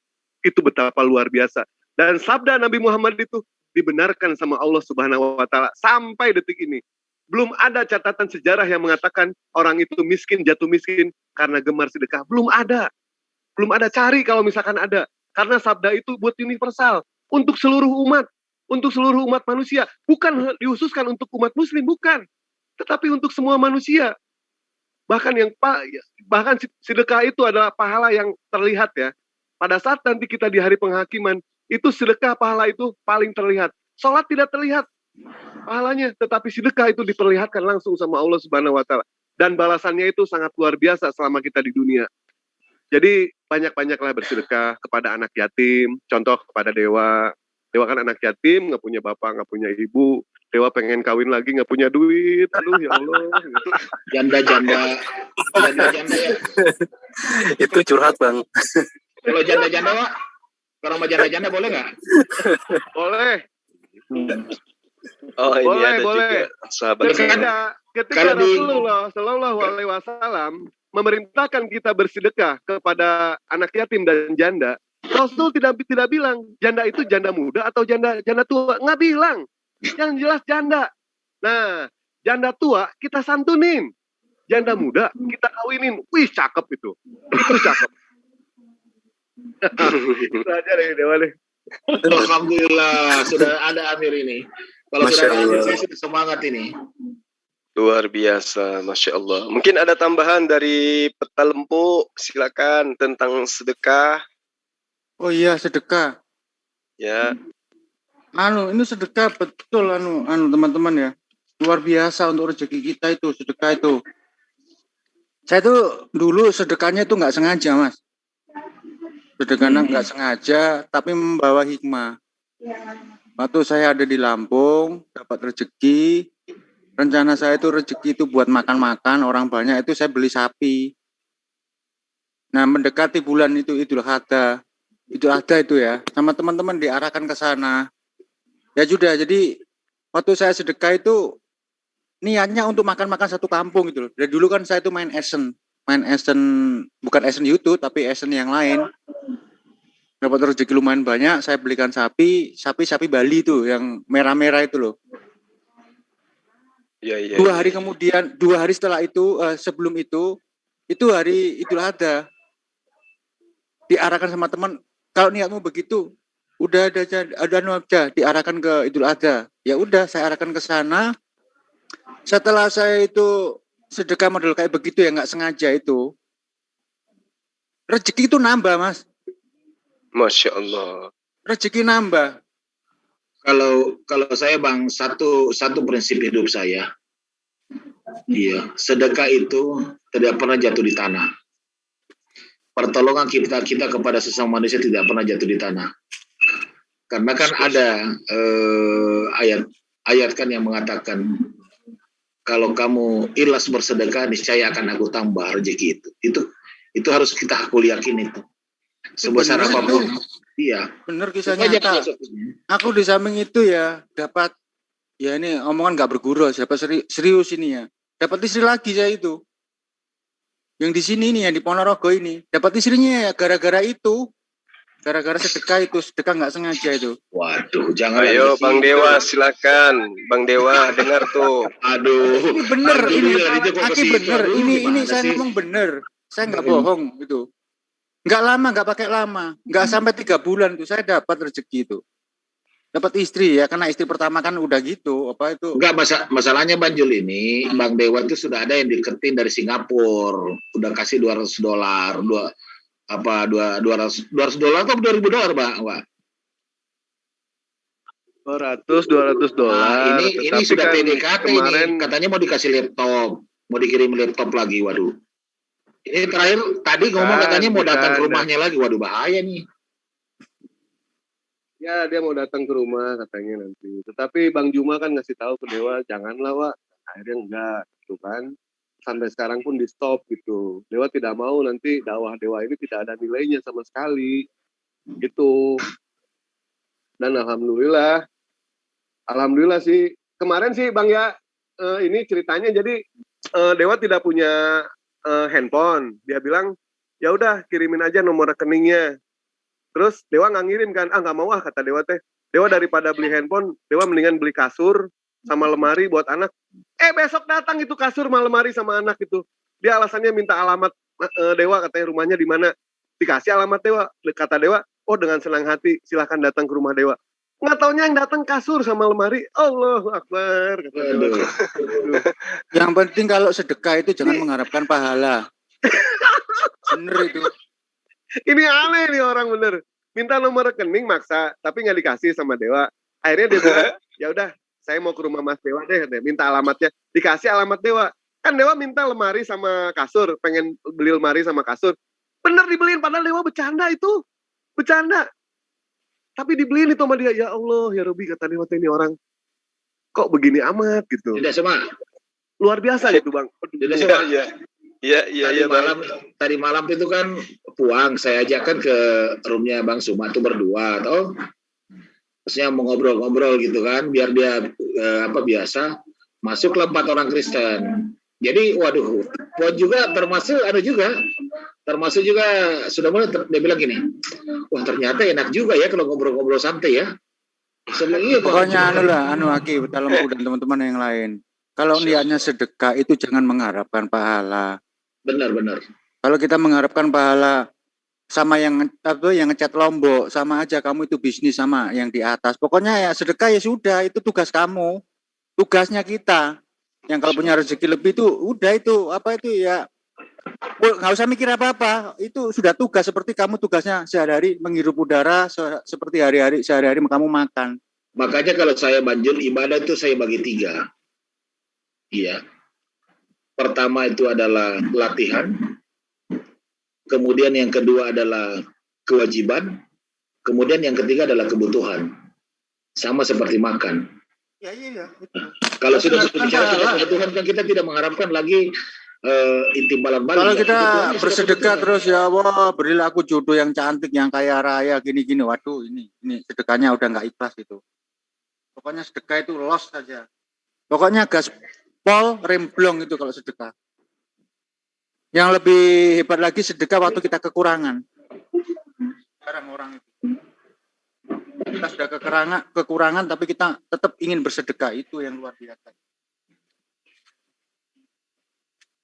Itu betapa luar biasa. Dan sabda Nabi Muhammad itu dibenarkan sama Allah Subhanahu wa taala sampai detik ini. Belum ada catatan sejarah yang mengatakan orang itu miskin, jatuh miskin karena gemar sedekah. Belum ada. Belum ada, cari kalau misalkan ada. Karena sabda itu buat universal. Untuk seluruh umat. Untuk seluruh umat manusia. Bukan dihususkan untuk umat muslim, bukan. Tetapi untuk semua manusia. Bahkan sedekah itu adalah pahala yang terlihat ya. Pada saat nanti kita di hari penghakiman, itu sedekah pahala itu paling terlihat. Salat tidak terlihat pahalanya, tetapi sedekah itu diperlihatkan langsung sama Allah Subhanahu wa taala. Dan balasannya itu sangat luar biasa selama kita di dunia. Jadi banyak-banyaklah bersedekah kepada anak yatim, contoh kepada Dewa. Dewa kan anak yatim, nggak punya bapak, nggak punya ibu. Dewa pengen kawin lagi, nggak punya duit. Aduh ya Allah. Janda-janda ya. Itu curhat, Bang. Kalau janda-janda, Pak, kalau sama janda-janda boleh nggak? Boleh. Oh, ini Boleh, ada boleh. juga sahabat saya. Ketika Rasulullah Shallallahu Alaihi Wasallam memerintahkan kita bersedekah kepada anak yatim dan janda, Rasul tidak bilang janda itu janda muda atau janda tua, nggak bilang. Yang jelas janda. Nah, janda tua kita santunin, janda muda kita kawinin. Wih, cakep itu cakep. Itu aja deh, Dewa deh. Alhamdulillah sudah ada Amir ini. Kalau Masya sudah ada Amir, Allah. saya sudah semangat ini. Luar biasa, Masya Allah. Mungkin ada tambahan dari Peta Lempu, silakan tentang sedekah. Oh iya, sedekah. Ya, Ini sedekah betul teman-teman ya. Luar biasa untuk rezeki kita itu, sedekah itu. Saya tuh dulu sedekahnya itu nggak sengaja, Mas. Sedekahnya nggak sengaja, tapi membawa hikmah. Waktu saya ada di Lampung, dapat rezeki. Rencana saya itu rezeki itu buat makan-makan, orang banyak itu saya beli sapi. Nah, mendekati bulan itu Idul Adha. Idul Adha itu ya, sama teman-teman diarahkan ke sana. Ya sudah, jadi waktu saya sedekah itu niatnya untuk makan-makan satu kampung gitu loh. Dari dulu kan saya itu main Esen, bukan Esen YouTube tapi Esen yang lain. Dapat rezeki lumayan banyak, saya belikan sapi Bali tuh yang merah-merah itu loh. ya. 2 hari kemudian, 2 hari setelah itu, sebelum itu hari Idul Adha. Diarahkan sama teman, kalau niatmu begitu, udah ada aja, diarahkan ke Idul Adha. Ya udah, saya arahkan ke sana. Setelah saya itu sedekah model kayak begitu ya, nggak sengaja itu, rezeki itu nambah, Mas. Masya Allah. Rezeki nambah. Kalau saya Bang, satu prinsip hidup saya. Iya, sedekah itu tidak pernah jatuh di tanah. Pertolongan kita kepada sesama manusia tidak pernah jatuh di tanah. Karena kan ada ayat kan yang mengatakan kalau kamu ikhlas bersedekah niscaya akan aku tambah rezeki itu. Itu harus kita yakin itu. Sebesar apapun. Iya. Bener kisah nyata. Aku di samping itu ya dapat, ya ini omongan nggak bergurau, dapat serius ini ya. Dapat istri lagi saya itu. Yang di sini nih, yang di Ponorogo ini, dapat istrinya ya gara-gara itu. Gara-gara sedekah nggak sengaja itu. Waduh, jangan. Ayo Bang Dewa, silakan. Bang Dewa, dengar tuh. Aduh. Ini bener, Aki bener. Ini saya ngomong bener. Saya nggak bohong gitu. Nggak lama, nggak pakai lama. Nggak sampai 3 bulan tuh saya dapat rezeki itu. Dapat istri ya, karena istri pertama kan udah gitu. Apa itu? Enggak, masalahnya Banjul ini, Bang Dewa itu sudah ada yang deketin dari Singapura. Udah kasih $200. $200 atau $2.000, Pak? 200 dolar. Ini sudah kan PDKT kemarin ini. Katanya mau dikasih laptop, mau dikirim laptop lagi. Waduh. Ini terakhir tadi ngomong katanya mau datang ke rumahnya lagi. Waduh, bahaya nih. ya dia mau datang ke rumah katanya nanti. Tetapi Bang Juma kan ngasih tahu ke Dewa, janganlah Wak. Akhirnya enggak, gitu kan. Sampai sekarang pun di stop gitu. Dewa tidak mau nanti dakwah Dewa ini tidak ada nilainya sama sekali. Gitu. Dan alhamdulillah sih. Kemarin sih Bang ya, ini ceritanya jadi Dewa tidak punya handphone. Dia bilang, ya udah kirimin aja nomor rekeningnya. Terus Dewa nggak ngirim kan? Nggak mau kata Dewa teh. Dewa daripada beli handphone, Dewa mendingan beli kasur sama lemari buat anak. Besok datang itu kasur sama lemari sama anak itu. Dia alasannya minta alamat Dewa, katanya rumahnya di mana. Dikasih alamat Dewa. Kata Dewa, oh dengan senang hati silahkan datang ke rumah Dewa. Nggak taunya yang datang kasur sama lemari. Allahu Akbar. Kata Dewa. Yang penting kalau sedekah itu jangan mengharapkan pahala. Bener itu. Ini aneh nih orang bener. Minta nomor rekening maksa, tapi nggak dikasih sama Dewa. Akhirnya dia bilang, ya udah, saya mau ke rumah Mas Dewa deh. Minta alamatnya, dikasih alamat Dewa. Kan Dewa minta lemari sama kasur, pengen beli lemari sama kasur. Bener dibeliin, padahal Dewa bercanda itu. Bercanda. Tapi dibeliin itu sama dia. Ya Allah, ya Robi, kata Dewa, ini orang kok begini amat gitu. Tidak sama. Luar biasa gitu Bang. Tidak sama. Iya, Tadi malam itu kan puang, saya ajakkan ke roomnya Bang Suma tuh berdua, toh. Terusnya mau ngobrol-ngobrol gitu kan, biar dia biasa. Masuklah 4 orang Kristen. Jadi, waduh, puan juga termasuk juga sudah mulai dia bilang gini, wah ternyata enak juga ya kalau ngobrol-ngobrol santai ya. Iya, pokoknya Aki, Lempu dan teman-teman yang lain. Kalau niatnya sedekah itu jangan mengharapkan pahala. Benar. Kalau kita mengharapkan pahala sama yang ngecat Lombok, sama aja kamu itu bisnis sama yang di atas. Pokoknya ya sedekah ya sudah, itu tugas kamu. Tugasnya kita. Yang kalau punya rezeki lebih itu udah itu ya nggak usah mikir apa-apa, itu sudah tugas. Seperti kamu tugasnya sehari-hari menghirup udara, seperti sehari-hari kamu makan. Makanya kalau saya banjur ibadah itu saya bagi 3. Iya. Pertama itu adalah latihan, kemudian yang kedua adalah kewajiban, kemudian yang ketiga adalah kebutuhan. Sama seperti makan. Iya. Kalau sudah bicara kebutuhan kan kita tidak mengharapkan lagi intimbalan balik. Kalau kita bersedekah terus ya Allah, berilah aku jodoh yang cantik, yang kaya raya, gini-gini. Waduh, ini sedekahnya udah nggak ikhlas itu. Pokoknya sedekah itu loss saja. Pokoknya gaspol remblong itu kalau sedekah. Yang lebih hebat lagi sedekah waktu kita kekurangan. Sekarang orang itu. Kita sudah kekurangan tapi kita tetap ingin bersedekah, itu yang luar biasa.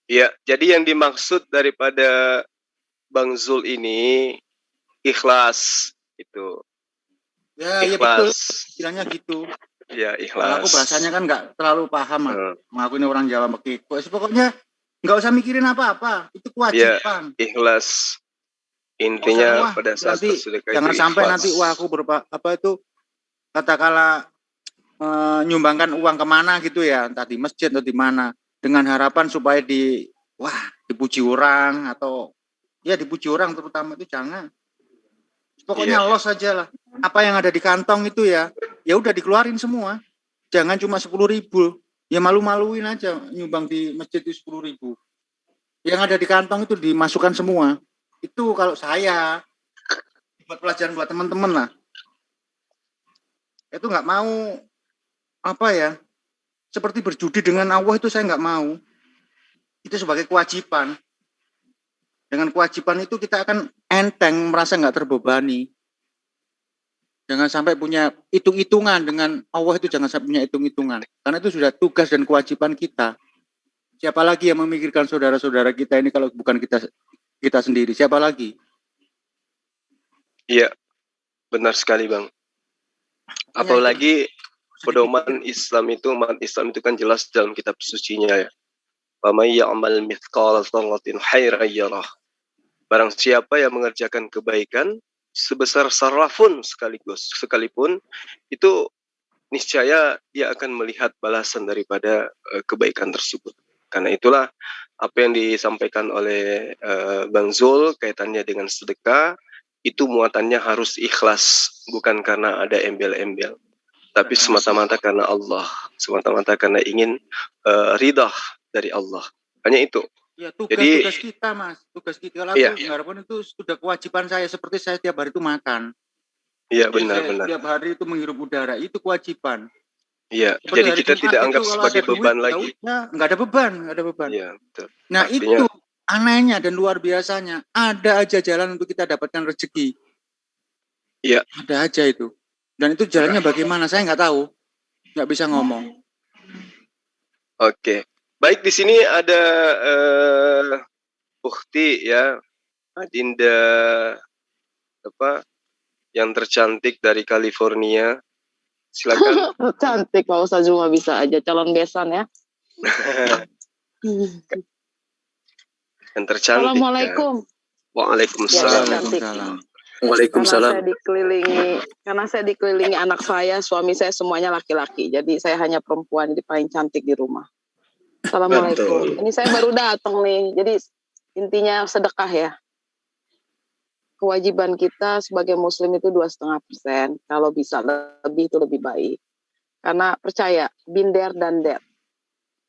Ya, jadi yang dimaksud daripada Bang Zul ini ikhlas itu. Ya, iya betul. Bilangnya gitu. Ya, ikhlas. Aku bahasanya kan nggak terlalu paham. Mengaku ini orang Jawa Mekiko. Pokoknya nggak usah mikirin apa-apa. Itu kewajiban. Ya, ikhlas. Intinya pada saat bersedekah jangan itu sampai ikhlas. nanti aku katakanlah nyumbangkan uang kemana gitu ya, entah di masjid atau di mana, dengan harapan supaya dipuji orang atau ya dipuji orang terutama, itu jangan. Pokoknya loss aja lah. Apa yang ada di kantong itu ya udah dikeluarin semua. Jangan cuma 10.000. Ya malu-maluin aja nyumbang di masjid itu 10.000. Yang ada di kantong itu dimasukkan semua. Itu kalau saya buat pelajaran buat teman-teman lah. Itu nggak mau seperti berjudi dengan Allah, itu saya nggak mau. Itu sebagai kewajiban. Dengan kewajiban itu kita akan enteng, merasa nggak terbebani. Jangan sampai punya hitung-hitungan dengan Allah, itu jangan sampai punya hitung-hitungan. Karena itu sudah tugas dan kewajiban kita. Siapa lagi yang memikirkan saudara-saudara kita ini kalau bukan kita sendiri? Siapa lagi? Iya, benar sekali Bang. Apalagi pedoman umat Islam itu kan jelas dalam kitab sucinya ya. Wa may ya'mal mithqala dzarratin khairan yarah. Barang siapa yang mengerjakan kebaikan sebesar sarafun sekalipun itu niscaya dia akan melihat balasan daripada kebaikan tersebut. Karena itulah apa yang disampaikan oleh Bang Zul kaitannya dengan sedekah itu muatannya harus ikhlas, bukan karena ada embel-embel. Tapi semata-mata karena Allah, semata-mata karena ingin ridha dari Allah. Hanya itu. Ya, tugas kita, Mas. Tugas kita. Kalau harapan itu sudah kewajiban saya. Seperti saya tiap hari itu makan. Iya, benar. Tiap hari itu menghirup udara. Itu kewajiban. Iya, Seperti jadi hari kita Jumat tidak itu anggap kalau sebagai ada duit, beban ya lagi. udah, nggak ada beban, nggak ada beban. Iya, betul. Nah Artinya itu anehnya dan luar biasanya, ada aja jalan untuk kita dapatkan rezeki. Iya. Ada aja itu. Dan itu jalannya bagaimana? Saya nggak tahu, nggak bisa ngomong. Oke. Baik, di sini ada Ukhti ya, Adinda apa yang tercantik dari California. Silakan. Cantik Pak Ustaz Zuma, bisa aja calon besan ya. Yang tercantik. Assalamualaikum. Ya. Waalaikumsalam. Ya, cantik. Waalaikumsalam. Karena saya dikelilingi anak saya, suami saya semuanya laki-laki. Jadi saya hanya perempuan, jadi paling cantik di rumah. Assalamualaikum. Ini saya baru datang nih. Jadi intinya sedekah ya. Kewajiban kita sebagai muslim itu 2,5%. Kalau bisa lebih itu lebih baik. Karena percaya, been there dan that.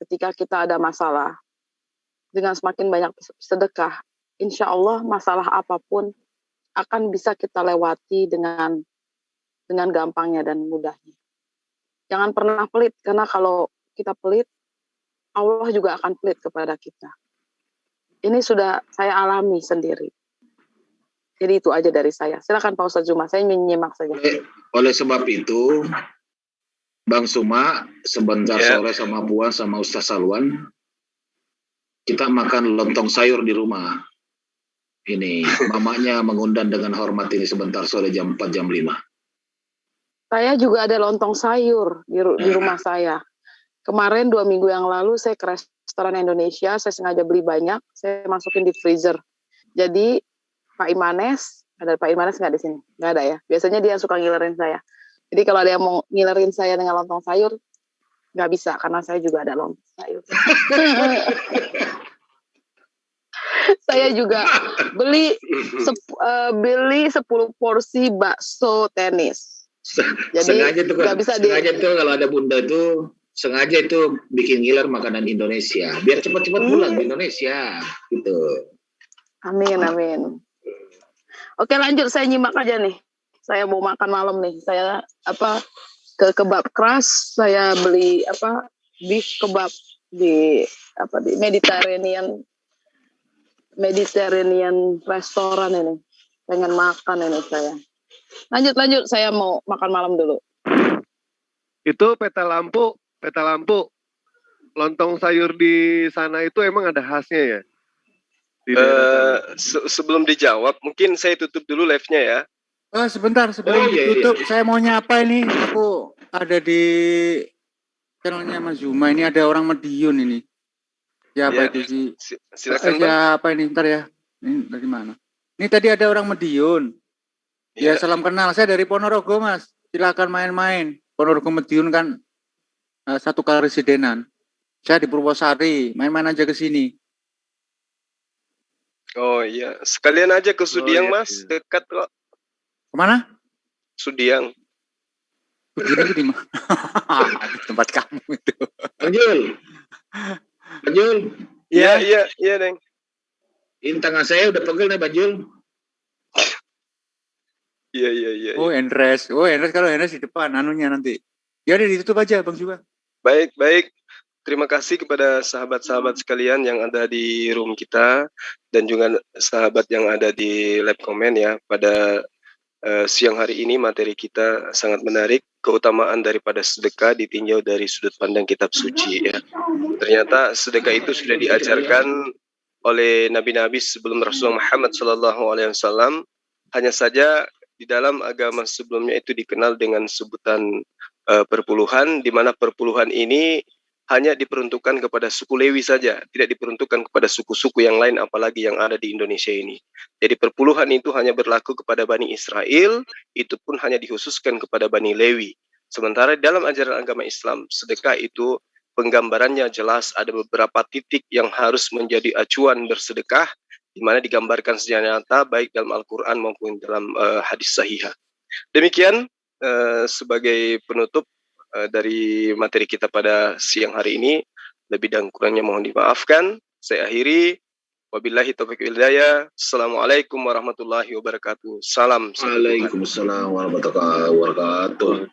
Ketika kita ada masalah, dengan semakin banyak sedekah, insya Allah masalah apapun akan bisa kita lewati dengan gampangnya dan mudahnya. Jangan pernah pelit, karena kalau kita pelit, Allah juga akan pelit kepada kita. Ini sudah saya alami sendiri. Jadi itu aja dari saya. Silakan Pak Ustaz Zuma, saya menyimak saja. Oleh sebab itu, Bang Suma, sebentar sore sama Puan sama Ustaz Salwan, kita makan lontong sayur di rumah. Ini, mamanya mengundang dengan hormat ini sebentar sore jam 4, jam 5. Saya juga ada lontong sayur di rumah saya. Kemarin 2 minggu yang lalu saya ke restoran Indonesia, saya sengaja beli banyak, saya masukin di freezer. Jadi Pak Imanes, ada Pak Imanes nggak di sini? Nggak ada ya. Biasanya dia suka ngilerin saya. Jadi kalau ada yang mau ngilerin saya dengan lontong sayur, nggak bisa karena saya juga ada lontong sayur. Saya juga beli 10 porsi bakso tenis. Jadi nggak bisa sengaja tuh kalau ada bunda tuh sengaja itu bikin ngiler makanan Indonesia biar cepat-cepat pulang di Indonesia gitu. Amin amin. Oke lanjut, saya nyimak aja nih. Saya mau makan malam nih. Saya ke kebab keras. Saya beli beef kebab di Mediterranean restoran ini. Pengen makan ini saya. Lanjut, saya mau makan malam dulu. Itu peta lampu, lontong sayur di sana itu emang ada khasnya ya? Sebelum dijawab, mungkin saya tutup dulu live-nya ya. Sebentar, sebelum ditutup, saya mau nyapa ini. Aku ada di channelnya Mas Zuma. Ini ada orang Madiun ini. Siapa itu sih? Silakan, Bang. Siapa ini? Ntar ya. Ini dari mana? Ini tadi ada orang Madiun. Ya, salam kenal. Saya dari Ponorogo, Mas. Silakan main-main. Ponorogo Madiun kan satu karesidenan. Saya di Purwosari. Main-main aja ke sini. Oh iya, sekalian aja ke Sudiang, Mas. Dekat kok. Kemana? Sudiang. Sudiang itu di mana? Tempat kamu itu. Banjul. Iya, Deng. Ini tangan saya udah pegel nih, Banjul. Iya. Oh, Endres kalau Endres di depan anunya nanti. Ya udah ditutup aja, Bang Zuma. Baik. Terima kasih kepada sahabat-sahabat sekalian yang ada di room kita dan juga sahabat yang ada di live comment ya. Pada siang hari ini materi kita sangat menarik, keutamaan daripada sedekah ditinjau dari sudut pandang kitab suci ya. Ternyata sedekah itu sudah diajarkan oleh nabi-nabi sebelum Rasulullah Muhammad SAW. Hanya saja di dalam agama sebelumnya itu dikenal dengan sebutan perpuluhan, di mana perpuluhan ini hanya diperuntukkan kepada suku Lewi saja, tidak diperuntukkan kepada suku-suku yang lain apalagi yang ada di Indonesia ini. Jadi perpuluhan itu hanya berlaku kepada Bani Israel, itu pun hanya dikhususkan kepada Bani Lewi. Sementara dalam ajaran agama Islam, sedekah itu penggambarannya jelas, ada beberapa titik yang harus menjadi acuan bersedekah, di mana digambarkan secara nyata baik dalam Al-Quran maupun dalam hadis sahihah. Demikian sebagai penutup dari materi kita pada siang hari ini. Lebih dan kurangnya mohon dimaafkan. Saya akhiri. Wabillahi taufiq wal hidayah. Assalamualaikum warahmatullahi wabarakatuh. Salam. Waalaikumsalam warahmatullahi wabarakatuh.